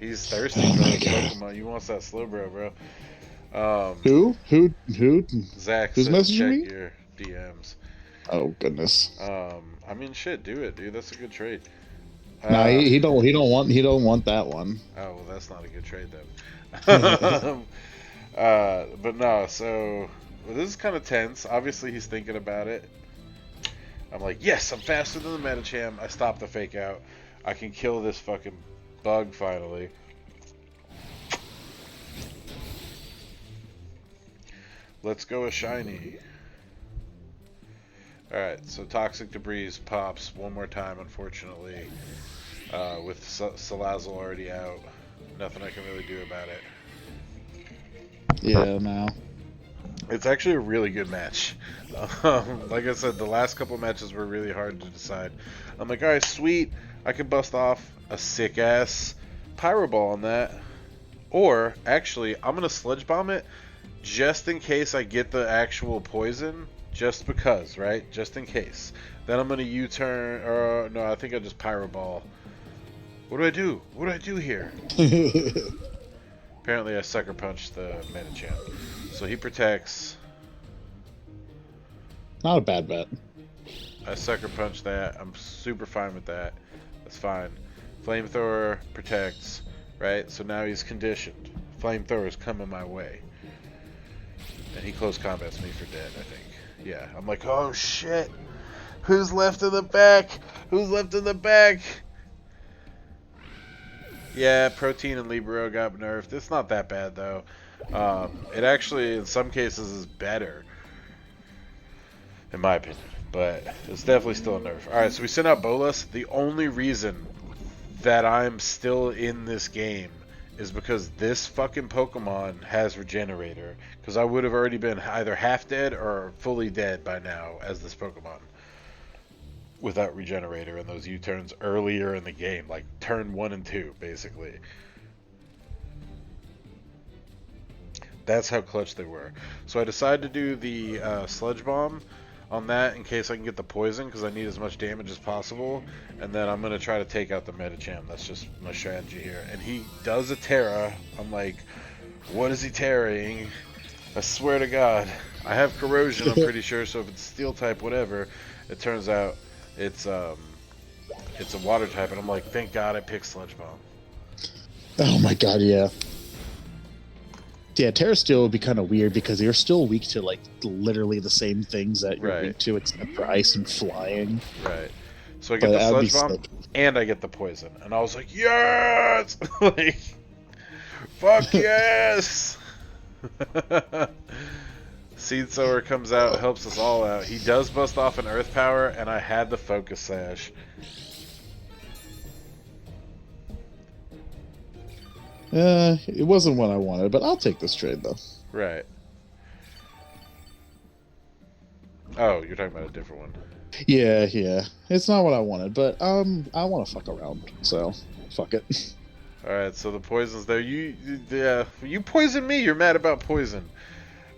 He's thirsty for that Pokemon. You want that Slowbro, bro. Um, Who? Zach Who's said to messaging check me? your DMs. Oh goodness. I mean, shit, do it, dude. That's a good trade. Nah, Uh, he don't want that one. oh well, that's not a good trade then. But no, so well, this is kind of tense. Obviously, he's thinking about it. I'm like, yes, I'm faster than the Metacham. I stopped the fake out. I can kill this fucking bug finally. Let's go a shiny. Alright, so Toxic Debris pops one more time, unfortunately. With Salazzle already out. Nothing I can really do about it. Yeah, no. It's actually a really good match. Like I said, the last couple matches were really hard to decide. I'm like, alright, sweet. I can bust off a sick ass Pyro Ball on that. Or, actually, I'm going to Sludge Bomb it just in case I get the actual poison. Just because, right? Just in case. Then I'm going to U-turn. Or, no, I think I just Pyro Ball. What do I do? What do I do here? Apparently I Sucker Punched the Metachamp. So he protects. Not a bad bet. I Sucker Punch that. I'm super fine with that. That's fine. Flamethrower protects, right? So now he's conditioned. Flamethrower's coming my way. And he close combats me for dead, I think. Yeah, I'm like, oh shit! Who's left in the back? Who's left in the back? Yeah, Protein and Libero got nerfed. It's not that bad, though. It actually, in some cases, is better. In my opinion. But it's definitely still a nerf. Alright, so we sent out Bolas. The only reason that I'm still in this game is because this fucking Pokemon has Regenerator. Because I would have already been either half dead or fully dead by now as this Pokemon. Without Regenerator and those U-turns earlier in the game. Like turn 1 and 2, basically. That's how clutch they were. So I decided to do the Sludge Bomb on that in case I can get the poison because I need as much damage as possible, and then I'm going to try to take out the Metacham. That's just my strategy here. And he does a Terra. I'm like, what is he terraing? I swear to God. I have Corrosion, I'm pretty sure, so if it's Steel type, whatever, it turns out it's a Water type, and I'm like, thank God I picked Sludge Bomb. Oh my god, yeah. Yeah, Terra Steel would be kind of weird because you're still weak to like literally the same things that you're weak to, except for ice and flying. Right. So I get the Sludge Bomb, and I get the poison, and I was like, yes! Like, fuck yes! Seed Sower comes out, helps us all out. He does bust off an Earth Power, and I had the Focus Sash. It wasn't what I wanted, but I'll take this trade though. Right. Oh, you're talking about a different one. Yeah, yeah. It's not what I wanted, but I want to fuck around, so fuck it. All right, so the poison's there. You poisoned me. You're mad about poison.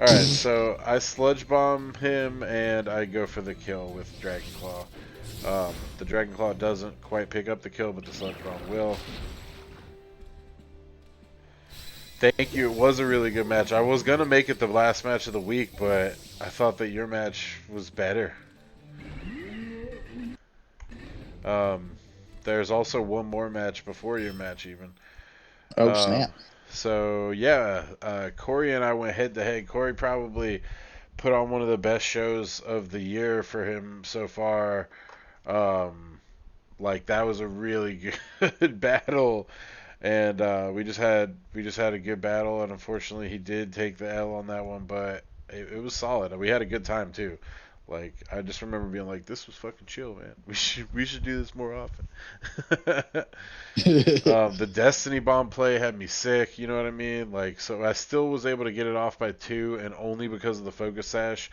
All right, so I Sludge Bomb him, and I go for the kill with Dragon Claw. The Dragon Claw doesn't quite pick up the kill, but the Sludge Bomb will. Thank you. It was a really good match. I was going to make it the last match of the week, but I thought that your match was better. There's also one more match before your match, even. Oh, snap. So, yeah, Corey and I went head-to-head. Corey probably put on one of the best shows of the year for him so far. Like, that was a really good battle. And we just had a good battle, and unfortunately he did take the L on that one, but it was solid. We had a good time too. Like, I just remember being like, this was fucking chill, man. We should do this more often. The Destiny Bomb play had me sick, you know what I mean? Like, so I still was able to get it off by 2, and only because of the Focus Sash.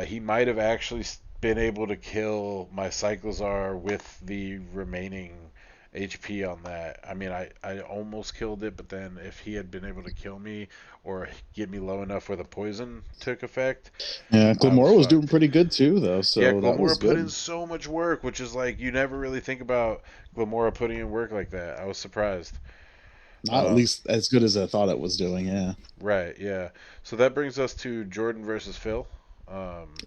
He might have actually been able to kill my Cyclozar with the remaining HP on that. I mean, I almost killed it, but then if he had been able to kill me or get me low enough where the poison took effect. Yeah, Glamora was doing pretty good too, though. So yeah, that was Glamora good. put in so much work, which is like, you never really think about Glamora putting in work like that. I was surprised. Not at least as good as I thought it was doing. Yeah. Right, yeah. So that brings us to Jordan versus Phil.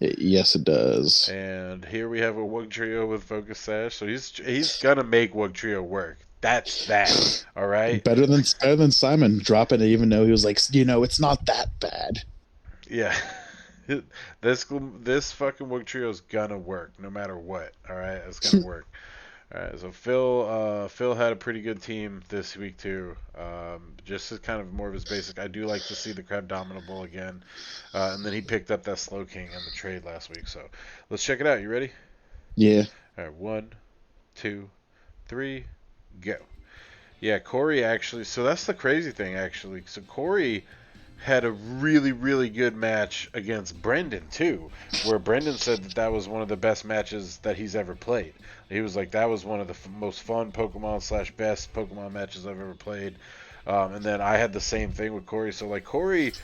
Yes, it does. And here we have a Wug Trio with Focus Sash. So he's gonna make Wug Trio work. That's that. All right. Better than Simon dropping it, even though he was like, it's not that bad. Yeah. This fucking Wug Trio is gonna work no matter what. All right, it's gonna work. All right, so Phil had a pretty good team this week too. Just as kind of more of his basic. I do like to see the Crab Dominable again, and then he picked up that Slow King in the trade last week. So let's check it out. You ready? Yeah. All right, 1, 2, 3, go. Yeah, Corey actually. So that's the crazy thing actually. So Corey had a really, really good match against Brendan too, where Brendan said that was one of the best matches that he's ever played. He was like, that was one of the most fun Pokemon / best Pokemon matches I've ever played. And then I had the same thing with Corey. So like Corey,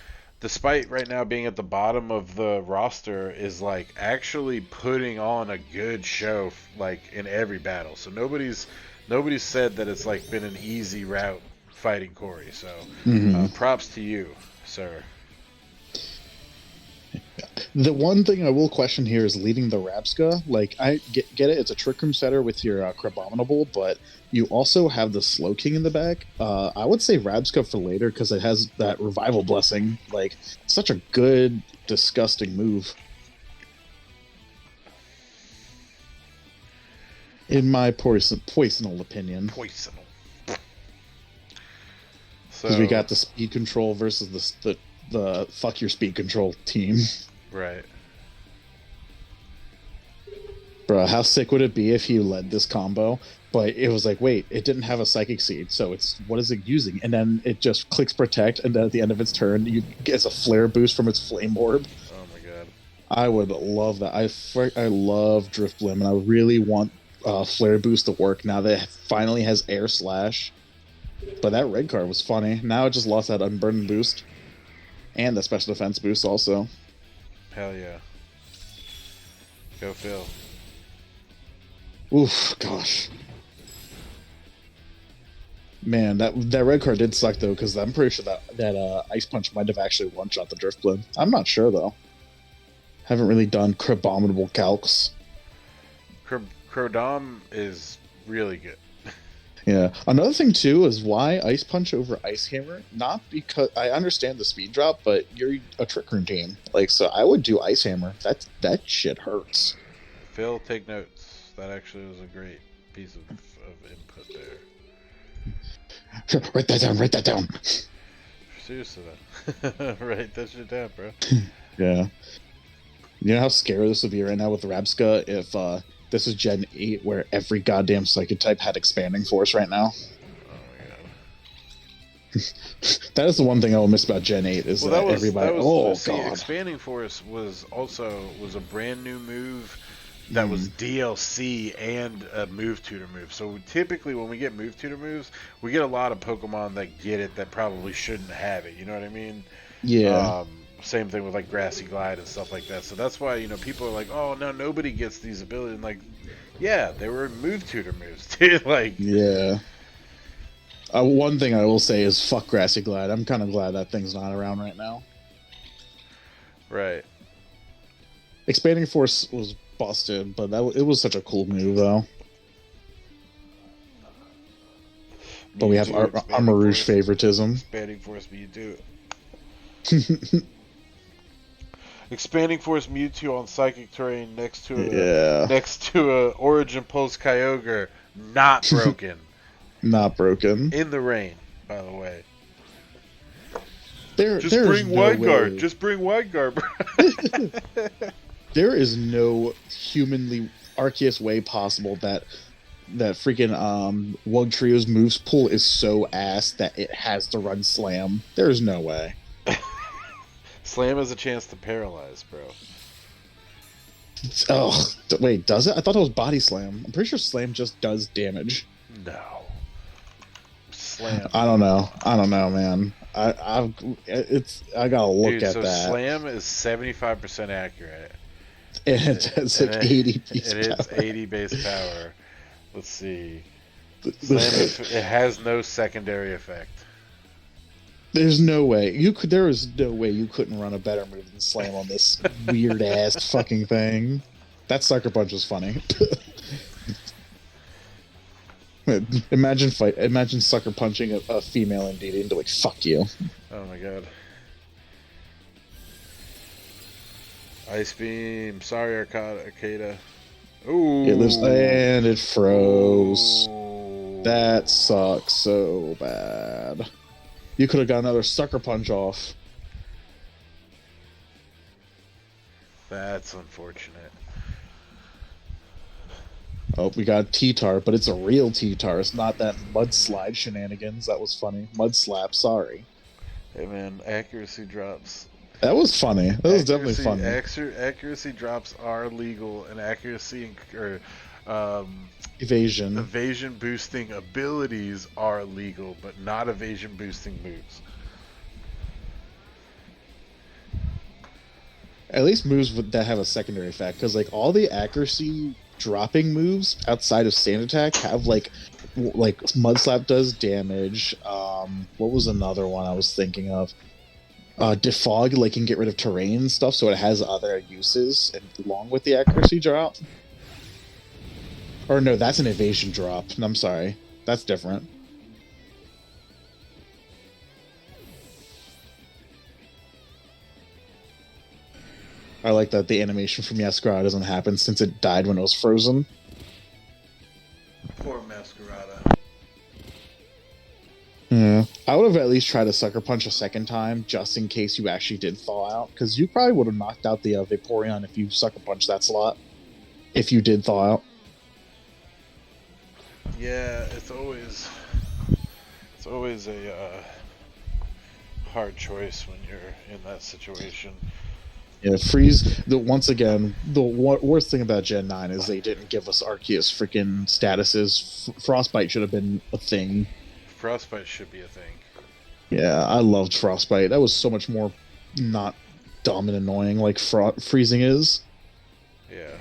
despite right now being at the bottom of the roster, is like actually putting on a good show like in every battle. So nobody's said that it's like been an easy route fighting Corey. So props to you, sir. The one thing I will question here is leading the Rabska. Like, I get it, it's a Trick Room setter with your Crabominable, but you also have the Slow King in the back. I would say Rabska for later because it has that Revival Blessing. Like, such a good, disgusting move. In my poisonal opinion. Poisonal. Because we got the speed control versus the fuck your speed control team. Right. Bro, how sick would it be if you led this combo, but it was like, wait, it didn't have a Psychic Seed, so what is it using? And then it just clicks Protect, and then at the end of its turn, you get a Flare boost from its Flame Orb. Oh my god. I would love that. I love Drifblim, and I really want Flare boost to work now that it finally has Air Slash. But that red card was funny. Now it just lost that Unburden boost. And the special defense boost also. Hell yeah. Go Phil. Oof, gosh. Man, that red card did suck though, because I'm pretty sure that Ice Punch might have actually one-shot the Drifblim. I'm not sure though. Haven't really done Crabominable calcs. Crodom is really good. Yeah. Another thing too is why Ice Punch over Ice Hammer. Not because I understand the speed drop, but you're a Trick Room team. Like, so I would do Ice Hammer. That shit hurts. Phil, take notes. That actually was a great piece of input there. Write that down. Write that down. Seriously, though. Write that shit down, bro. Yeah. You know how scary this would be right now with Rabska if this is Gen 8 where every goddamn Psychic type had Expanding Force right now? Oh my god. That is the one thing I will miss about Gen 8 is that everybody... God. Expanding Force was a brand new move that was DLC and a Move Tutor move. So typically when we get Move Tutor moves, we get a lot of Pokemon that get it that probably shouldn't have it. You know what I mean? Yeah. Same thing with like Grassy Glide and stuff like that. So that's why, people are like, oh, no, nobody gets these abilities. And like, yeah, they were Move Tutor moves, dude. Like, yeah. One thing I will say is fuck Grassy Glide. I'm kind of glad that thing's not around right now. Right. Expanding Force was busted, but it was such a cool move, though. But we have Armor Rouge favoritism. Expanding Force Mewtwo. Expanding Force Mewtwo on Psychic Terrain next to a Origin Pulse Kyogre, not broken. Not broken. In the rain, by the way. Just bring Wide Guard. Just bring Wide Guard, bro. There is no humanly Arceus way possible that freaking Wug Trio's moves pool is so ass that it has to run Slam. There's no way. Slam has a chance to paralyze, bro. Oh, wait, does it? I thought it was Body Slam. I'm pretty sure Slam just does damage. No. Slam. I don't know, man. I gotta look at that. Slam is 75% accurate. And it has 80 base power. And it's 80 base power. Let's see. It has no secondary effect. There's no way you could. There is no way you couldn't run a better move than slam on this weird ass fucking thing. That sucker punch was funny. Imagine sucker punching a female indeed into like fuck you. Oh my god. Ice beam. Sorry, Arcada. Ooh. It lives and it froze. Ooh. That sucks so bad. You could have got another sucker punch off. That's unfortunate. Oh, we got T-Tar, but it's a real T-Tar. It's not that mudslide shenanigans. That was funny. Mud slap, sorry. Hey man, accuracy drops. That was funny. That was definitely funny. Accuracy drops are legal, and evasion boosting abilities are legal, but not evasion boosting moves. At least moves that have a secondary effect, because like all the accuracy dropping moves outside of Sand Attack have like Mud Slap does damage. What was another one I was thinking of? Defog like can get rid of terrain and stuff, so it has other uses and along with the accuracy drop. Or no, that's an evasion drop. I'm sorry, that's different. I like that the animation from Masquerade doesn't happen since it died when it was frozen. Poor Masquerade. Yeah, I would have at least tried to sucker punch a second time just in case you actually did thaw out, because you probably would have knocked out the Vaporeon if you sucker punched that slot. If you did thaw out. Yeah, it's always a hard choice when you're in that situation. Yeah, freeze. Once again, the worst thing about Gen 9 is they didn't give us Arceus freaking statuses. Frostbite should have been a thing. Frostbite should be a thing. Yeah, I loved Frostbite. That was so much more not dumb and annoying like freezing is. Yeah.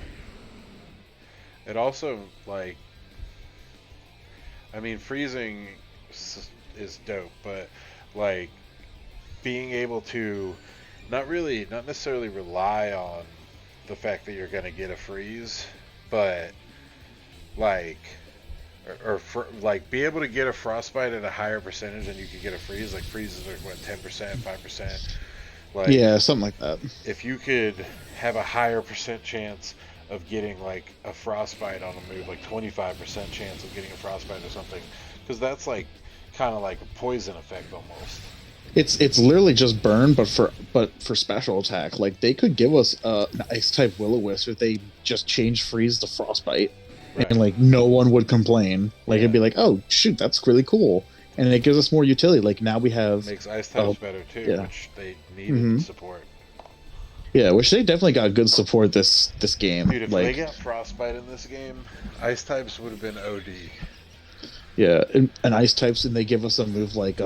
It also, like, I mean, freezing is dope, but, like, being able to not necessarily rely on the fact that you're going to get a freeze, but, like, like, be able to get a Frostbite at a higher percentage than you could get a freeze. Like, freezes are, what, 10%, 5%? Like, yeah, something like that. If you could have a higher percent chance of getting, like, a Frostbite on a move, like 25% chance of getting a Frostbite or something, because that's, like, kind of like a poison effect almost. It's literally just burn, but for special attack. Like, they could give us an ice type Will-O-Wisp if they just change freeze to Frostbite, right. And like no one would complain. Like, yeah. It'd be like, oh shoot, that's really cool, and it gives us more utility. Like, now we have makes ice types better too, yeah. Which they needed support. Yeah, which they definitely got good support this game. Dude, if they got Frostbite in this game, ice types would have been OD. Yeah, and ice types, and they give us a move like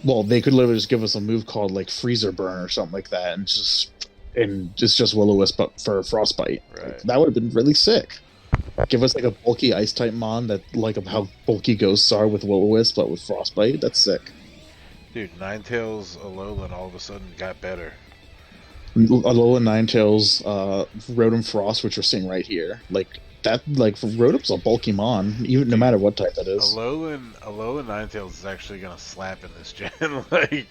well, they could literally just give us a move called like Freezer Burn or something like that, and it's just Will-O-Wisp but for Frostbite. Right. Like, that would have been really sick. Give us like a bulky ice type mon that like how bulky ghosts are with Will-O-Wisp, but with Frostbite. That's sick. Dude, Ninetales Alolan all of a sudden got better. Alolan, Ninetales, Rotom Frost, which we're seeing right here, like that. Like Rotom's a bulky mon, even no matter what type that is. Alolan Ninetales is actually gonna slap in this gen. Like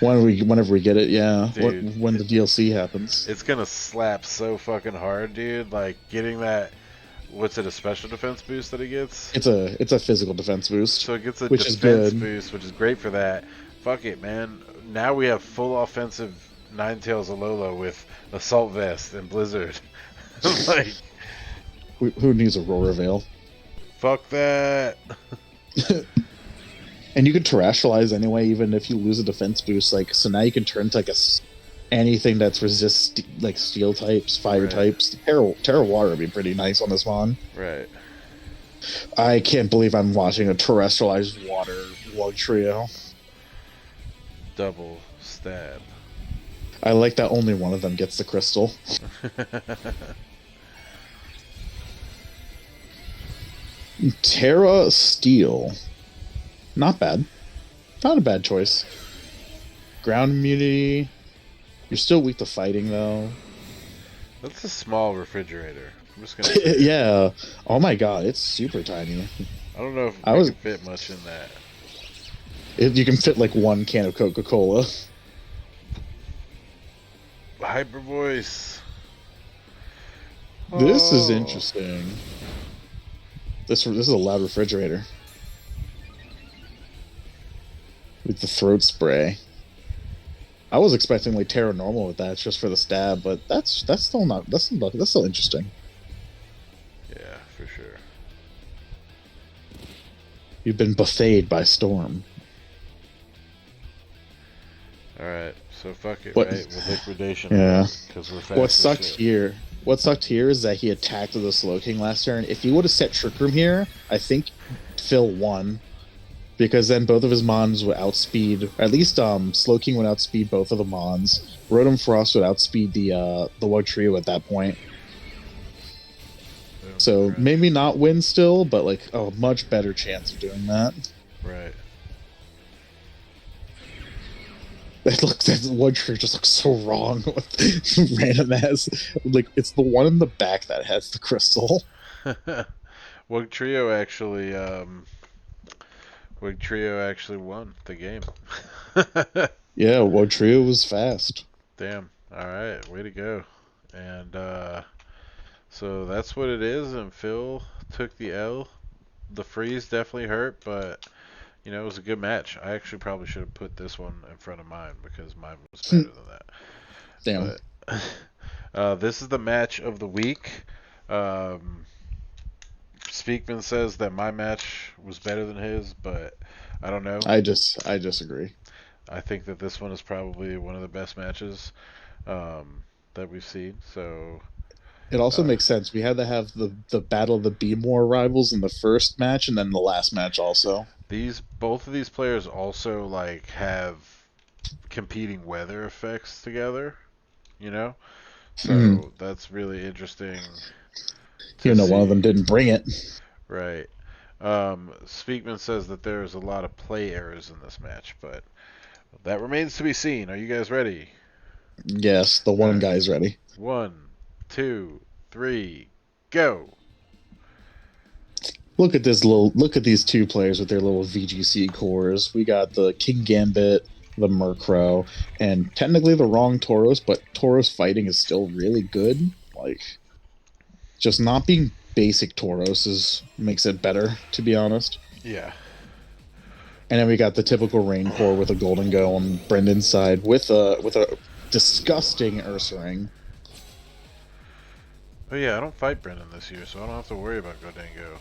whenever we get it, yeah. Dude, when the DLC happens, it's gonna slap so fucking hard, dude. Like getting that. What's it, a special defense boost that it gets? It's a physical defense boost. So it gets a defense boost, which is great for that. Fuck it, man. Now we have full offensive Ninetales Alola with Assault Vest and Blizzard. Like, who needs a Aurora Veil? Fuck that. And you can terrestrialize anyway, even if you lose a defense boost. Like, so now you can turn to like anything that's resist like steel types, fire types. Terra Water would be pretty nice on this one. Right. I can't believe I'm watching a terrestrialized water lug trio. Double stab. I like that only one of them gets the crystal. Terra Steel. Not bad. Not a bad choice. Ground immunity. You're still weak to fighting, though. That's a small refrigerator. I'm just gonna say. Yeah. Oh my god, it's super tiny. I don't know if I I was. can fit much in that. You can fit like one can of Coca-Cola. Hyper voice. This is Oh. interesting. This is a loud refrigerator with the throat spray. I was expecting like Terra Normal with that just for the stab, but that's still not that's still interesting. Yeah, for sure. You've been buffeted by storm. All right, so fuck it, What? right? With liquidation, Yeah. because we're fast. What as sucked shit. here? What sucked here is that he attacked the Slow King last turn. If he would have set Trick Room here, I think Phil won. Because then both of his Mons would outspeed, or at least Slow King would outspeed both of the Mons. Rotom Frost would outspeed the Wug Trio at that point. Boom, So crunch. maybe not win still, but like a much better chance of doing that. Right. That Wug Trio just looks so wrong with random ass. Like it's the one in the back that has the crystal. Wug Trio actually, Wug Trio actually won the game. Yeah, Wug Trio was fast. Damn. All right, way to go. And so that's what it is. And Phil took the L. The freeze definitely hurt, but it was a good match. I actually probably should have put this one in front of mine because mine was better than that. Damn. But this is the match of the week. Speakman says that my match was better than his, but I don't know. I disagree. I think that this one is probably one of the best matches that we've seen. So It also makes sense. We had to have the battle of the B-More rivals in the first match and then the last match also. both of these players also like have competing weather effects together, you know? So that's really interesting to Even though see. one of them didn't bring it. Right. Speakman says that there's a lot of play errors in this match, but that remains to be seen. Are you guys ready? Yes, the one Alright. guy's ready. 1, 2, 3, go! Look at these two players with their little VGC cores. We got the King Gambit, the Murkrow, and technically the wrong Tauros, but Tauros fighting is still really good. Like just not being basic Tauros makes it better, to be honest. Yeah. And then we got the typical Rain Core with a Golden Go on Brendan's side with a disgusting Ursaring. Oh yeah, I don't fight Brendan this year, so I don't have to worry about Godango.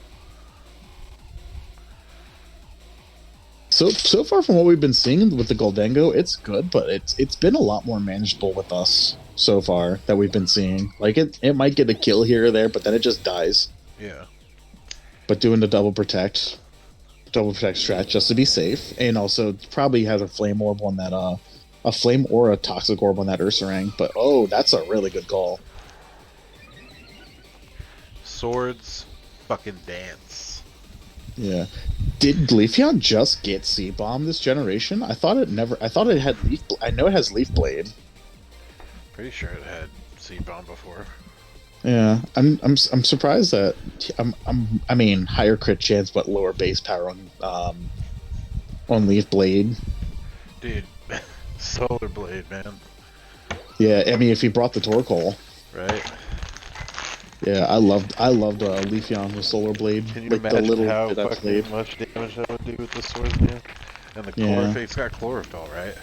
So far from what we've been seeing with the Goldengo, it's good, but it's been a lot more manageable with us so far that we've been seeing. Like it might get a kill here or there, but then it just dies. Yeah. But doing the double protect strat just to be safe, and also probably has a flame orb on that a flame or a toxic orb on that Ursaring. But oh, that's a really good call. Swords fucking dance. Yeah. Did Leafeon just get C-Bomb this generation? I thought it had Leaf. I know it has Leaf Blade. Pretty sure it had C-Bomb before. Yeah, I'm surprised that I mean higher crit chance but lower base power on Leaf Blade. Dude, Solar Blade, man. Yeah, I mean if he brought the Torkoal. Right? Yeah, I loved Leafeon with Solar Blade. Can you like imagine the little how bit I fucking played. much damage that would do with the swords, man? And the Yeah. it's got chlorophyll, right?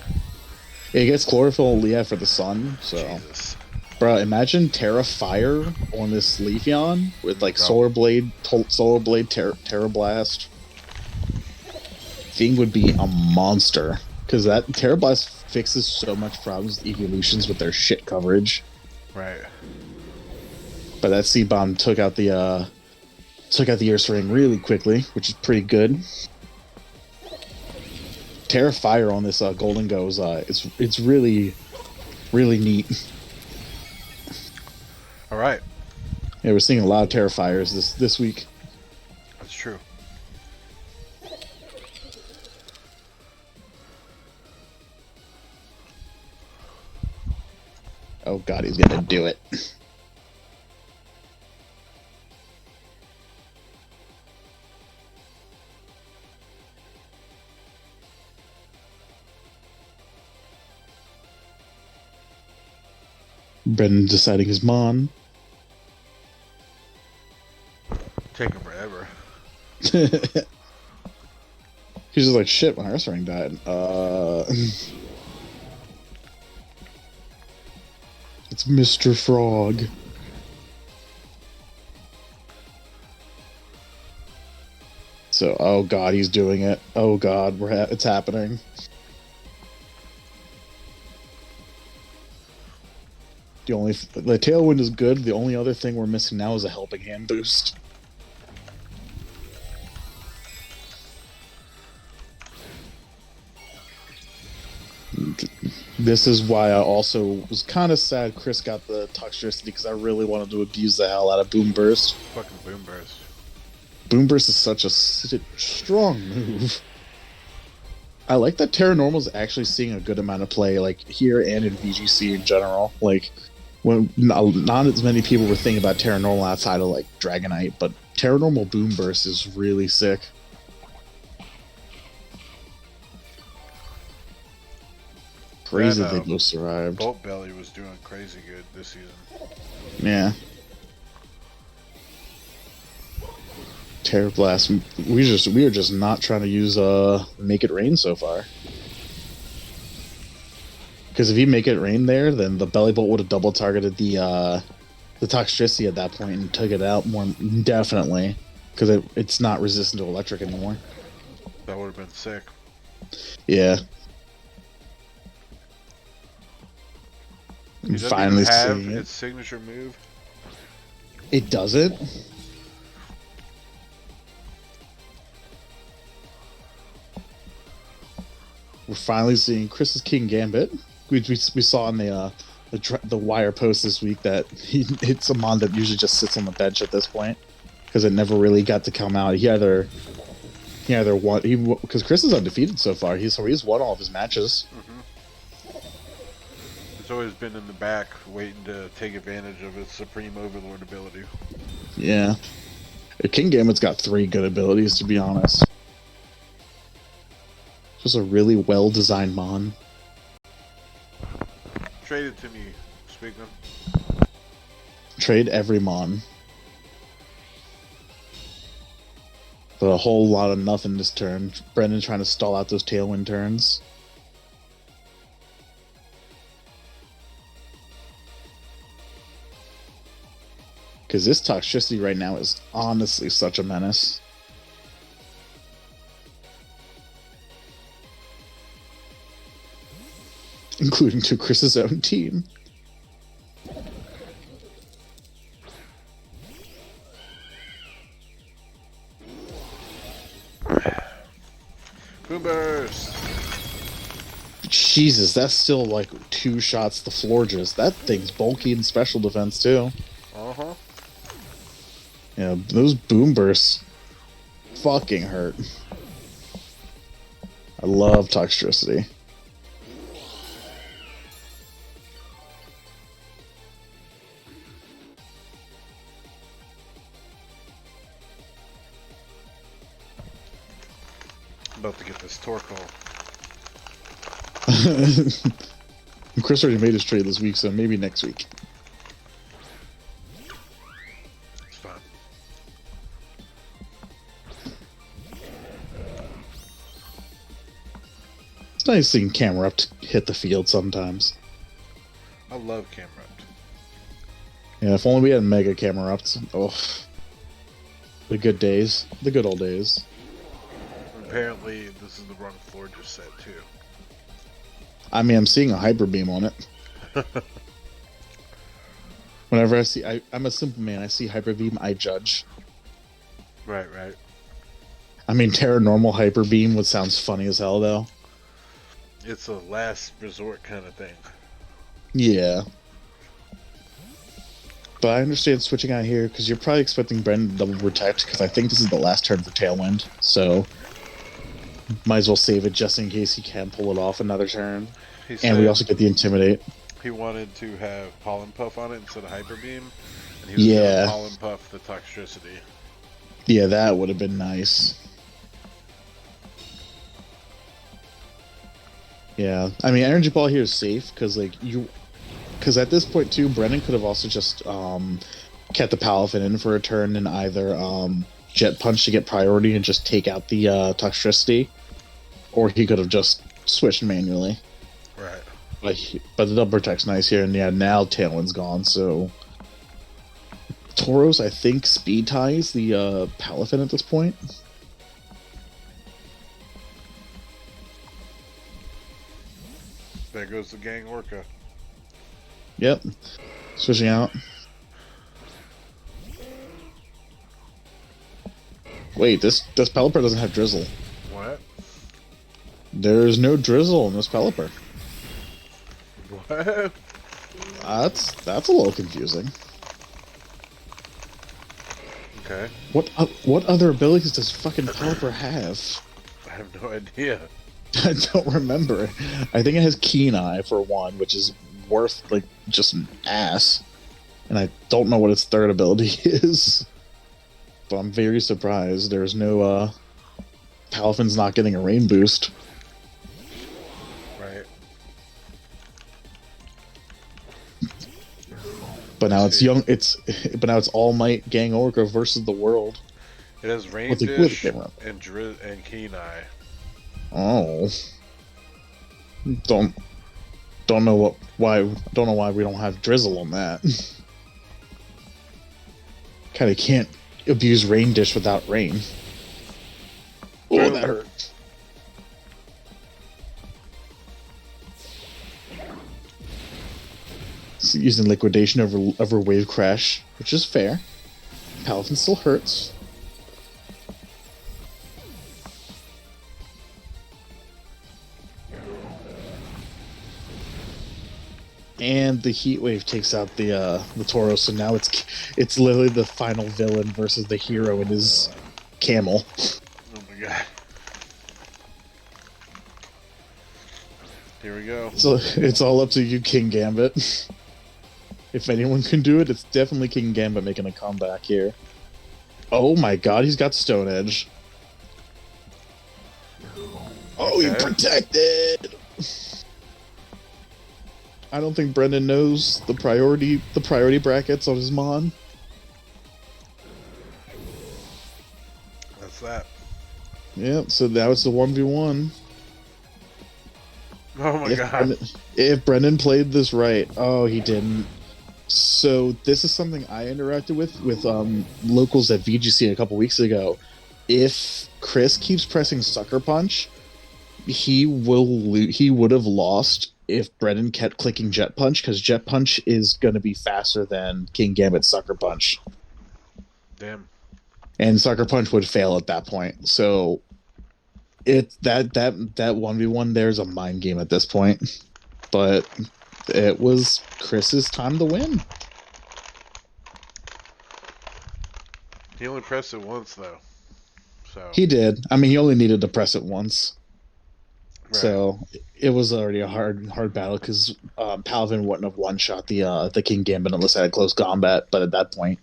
It gets chlorophyll, yeah, for the sun. So, Jesus. bro, imagine Terra Fire on this Leafeon with like Bro. Solar Blade, Terra Blast. Thing would be a monster because that Terra Blast fixes so much problems with evolutions with their shit coverage. Right. But that C-Bomb took out the Ursaring really quickly, which is pretty good. Terra Fire on this Golden Go is it's really neat. All right. Yeah, we're seeing a lot of Terra Fires this week. That's true. Oh god, he's gonna do it. Brendan deciding his mon. Taking forever. He's just like, shit, my Ursaring died. It's Mr. Frog. So, oh god, he's doing it. Oh god, it's happening. The tailwind is good. The only other thing we're missing now is a helping hand boost. This is why I also was kind of sad Chris got the Toxtricity, because I really wanted to abuse the hell out of Boom Burst. Fucking Boom Burst. Boom Burst is such a strong move. I like that Terra Normal is actually seeing a good amount of play, like here and in VGC in general. Like, when not as many people were thinking about Terra Normal outside of like Dragonite, but Terra Normal Boom Burst is really sick. Crazy they both survived. Bolt Belly was doing crazy good this season. Yeah. Terra Blast. We are just not trying to use Make It Rain so far. Because if you Make It Rain there, then the Belly Bolt would have double targeted the Toxtricity at that point and took it out more definitely. Because it's not resistant to electric anymore. That would have been sick. Yeah. It doesn't finally even have seeing its signature move. It doesn't? We're finally seeing Chris's King Gambit. We saw on the wire post this week that it's a mon that usually just sits on the bench at this point because it never really got to come out. He either won because Chris is undefeated so far. He's won all of his matches. Mm-hmm. It's always been in the back, waiting to take advantage of its Supreme Overlord ability. Yeah, King Gambit's got 3 good abilities, to be honest. Just a really well-designed mon. Trade it to me, Spigman. Trade every mon. But a whole lot of nothing this turn. Brendan trying to stall out those tailwind turns. Because this Toxtricity right now is honestly such a menace. Including to Chris's own team. Boom Burst! Jesus, that's still like 2 shots to Florges. That thing's bulky in special defense too. Uh-huh. Yeah, those Boom Bursts fucking hurt. I love Toxtricity. About to get this Torkoal. Chris already made his trade this week, so maybe next week. It's fine. It's nice seeing Camerupt hit the field sometimes. I love Camerupt. Yeah, if only we had Mega Camerupts. Oh, the good days. The good old days. Apparently, this is the wrong Florges set, too. I mean, I'm seeing a Hyper Beam on it. Whenever I see... I'm a simple man. I see Hyper Beam, I judge. Right. I mean, Terra Normal Hyper Beam would sounds funny as hell, though. It's a last resort kind of thing. Yeah. But I understand switching out here because you're probably expecting Brendan to double protect because I think this is the last turn for Tailwind. So might as well save it just in case he can pull it off another turn. He And we said also get the Intimidate. he wanted to have Pollen Puff on it instead of Hyper Beam, and he was going to Yeah. Pollen Puff the Toxtricity. Yeah, that would have been nice. Yeah. I mean, Energy Ball here is safe because, like, because at this point, too, Brennan could have also just kept the Palafin in for a turn and either Jet Punch to get priority and just take out the Toxtricity, or he could have just switched manually. Right. But the double protect's nice here, and yeah, now Tailwind's gone, so Tauros, I think, speed ties the Palafin at this point. There goes the Gang Orca. Yep. Switching out. Wait, this Pelipper doesn't have Drizzle. What? There's no Drizzle in this Pelipper. What? That's a little confusing. Okay. What other abilities does fucking Pelipper have? I have no idea. I don't remember. I think it has Keen Eye for one, which is worth like just an ass. And I don't know what its third ability is. But I'm very surprised there's no Palafin's not getting a rain boost. Right. But now but now it's All Might Gang Orca versus the world. It has Rain With the- Dish with the- and Keen Eye. Oh. Don't know why we don't have Drizzle on that. Kinda can't abuse Rain Dish without rain. Oh, that hurt. So using liquidation over wave crash, which is fair. Palafin still hurts. And the heat wave takes out the Tauros, so now it's literally the final villain versus the hero in his camel. Oh my god. Here we go. So it's all up to you, King Gambit. If anyone can do it, it's definitely King Gambit making a comeback here. Oh my god, he's got Stone Edge. Oh, he protected! I don't think Brendan knows the priority brackets on his Mon. That's that. Yep, so now it's the 1v1. Oh my god. If Brendan played this right. Oh, he didn't. So this is something I interacted with locals at VGC a couple weeks ago. If Chris keeps pressing Sucker Punch, he would have lost if Brendan kept clicking Jet Punch, because Jet Punch is going to be faster than King Gambit's Sucker Punch. Damn. And Sucker Punch would fail at that point. So that 1v1 there's a mind game at this point. But it was Chris's time to win. He only pressed it once though. So He did. I mean, he only needed to press it once. right. So it was already a hard battle because Palvin wouldn't have one shot the King Gambit unless I had close combat. But at that point,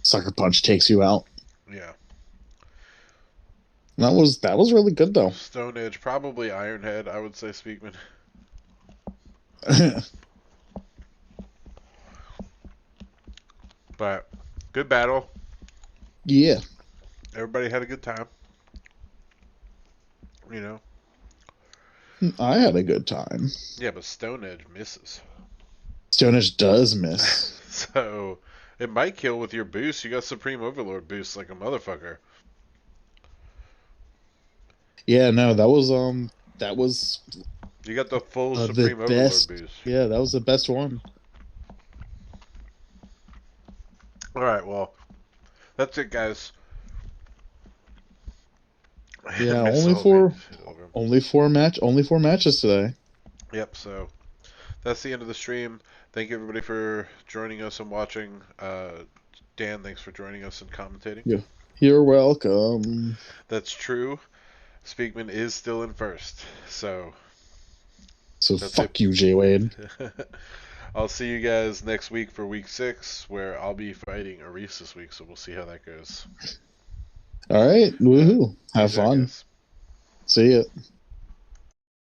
Sucker Punch takes you out. Yeah. That was really good though. Stone Edge, probably Ironhead, I would say Speakman. But good battle. Yeah, Everybody had a good time. You know. I had a good time. Yeah, but Stone Edge misses. Stone Edge does miss. So it might kill with your boost. You got Supreme Overlord boost like a motherfucker. Yeah, no, that was You got the full the Supreme Overlord best. boost. Yeah, that was the best one. All right, well, that's it, guys. Yeah, Miss only Silver. four matches today. Yep. So that's the end of the stream. Thank you everybody for joining us and watching. Dan, thanks for joining us and commentating. Yeah. You're welcome. That's true. Speakman is still in first. So So that's it. fuck you, Jay Wade. I'll see you guys next week for week 6, where I'll be fighting Aris this week, so we'll see how that goes. All right. Woohoo. Have Peace out, fun. guys. See ya.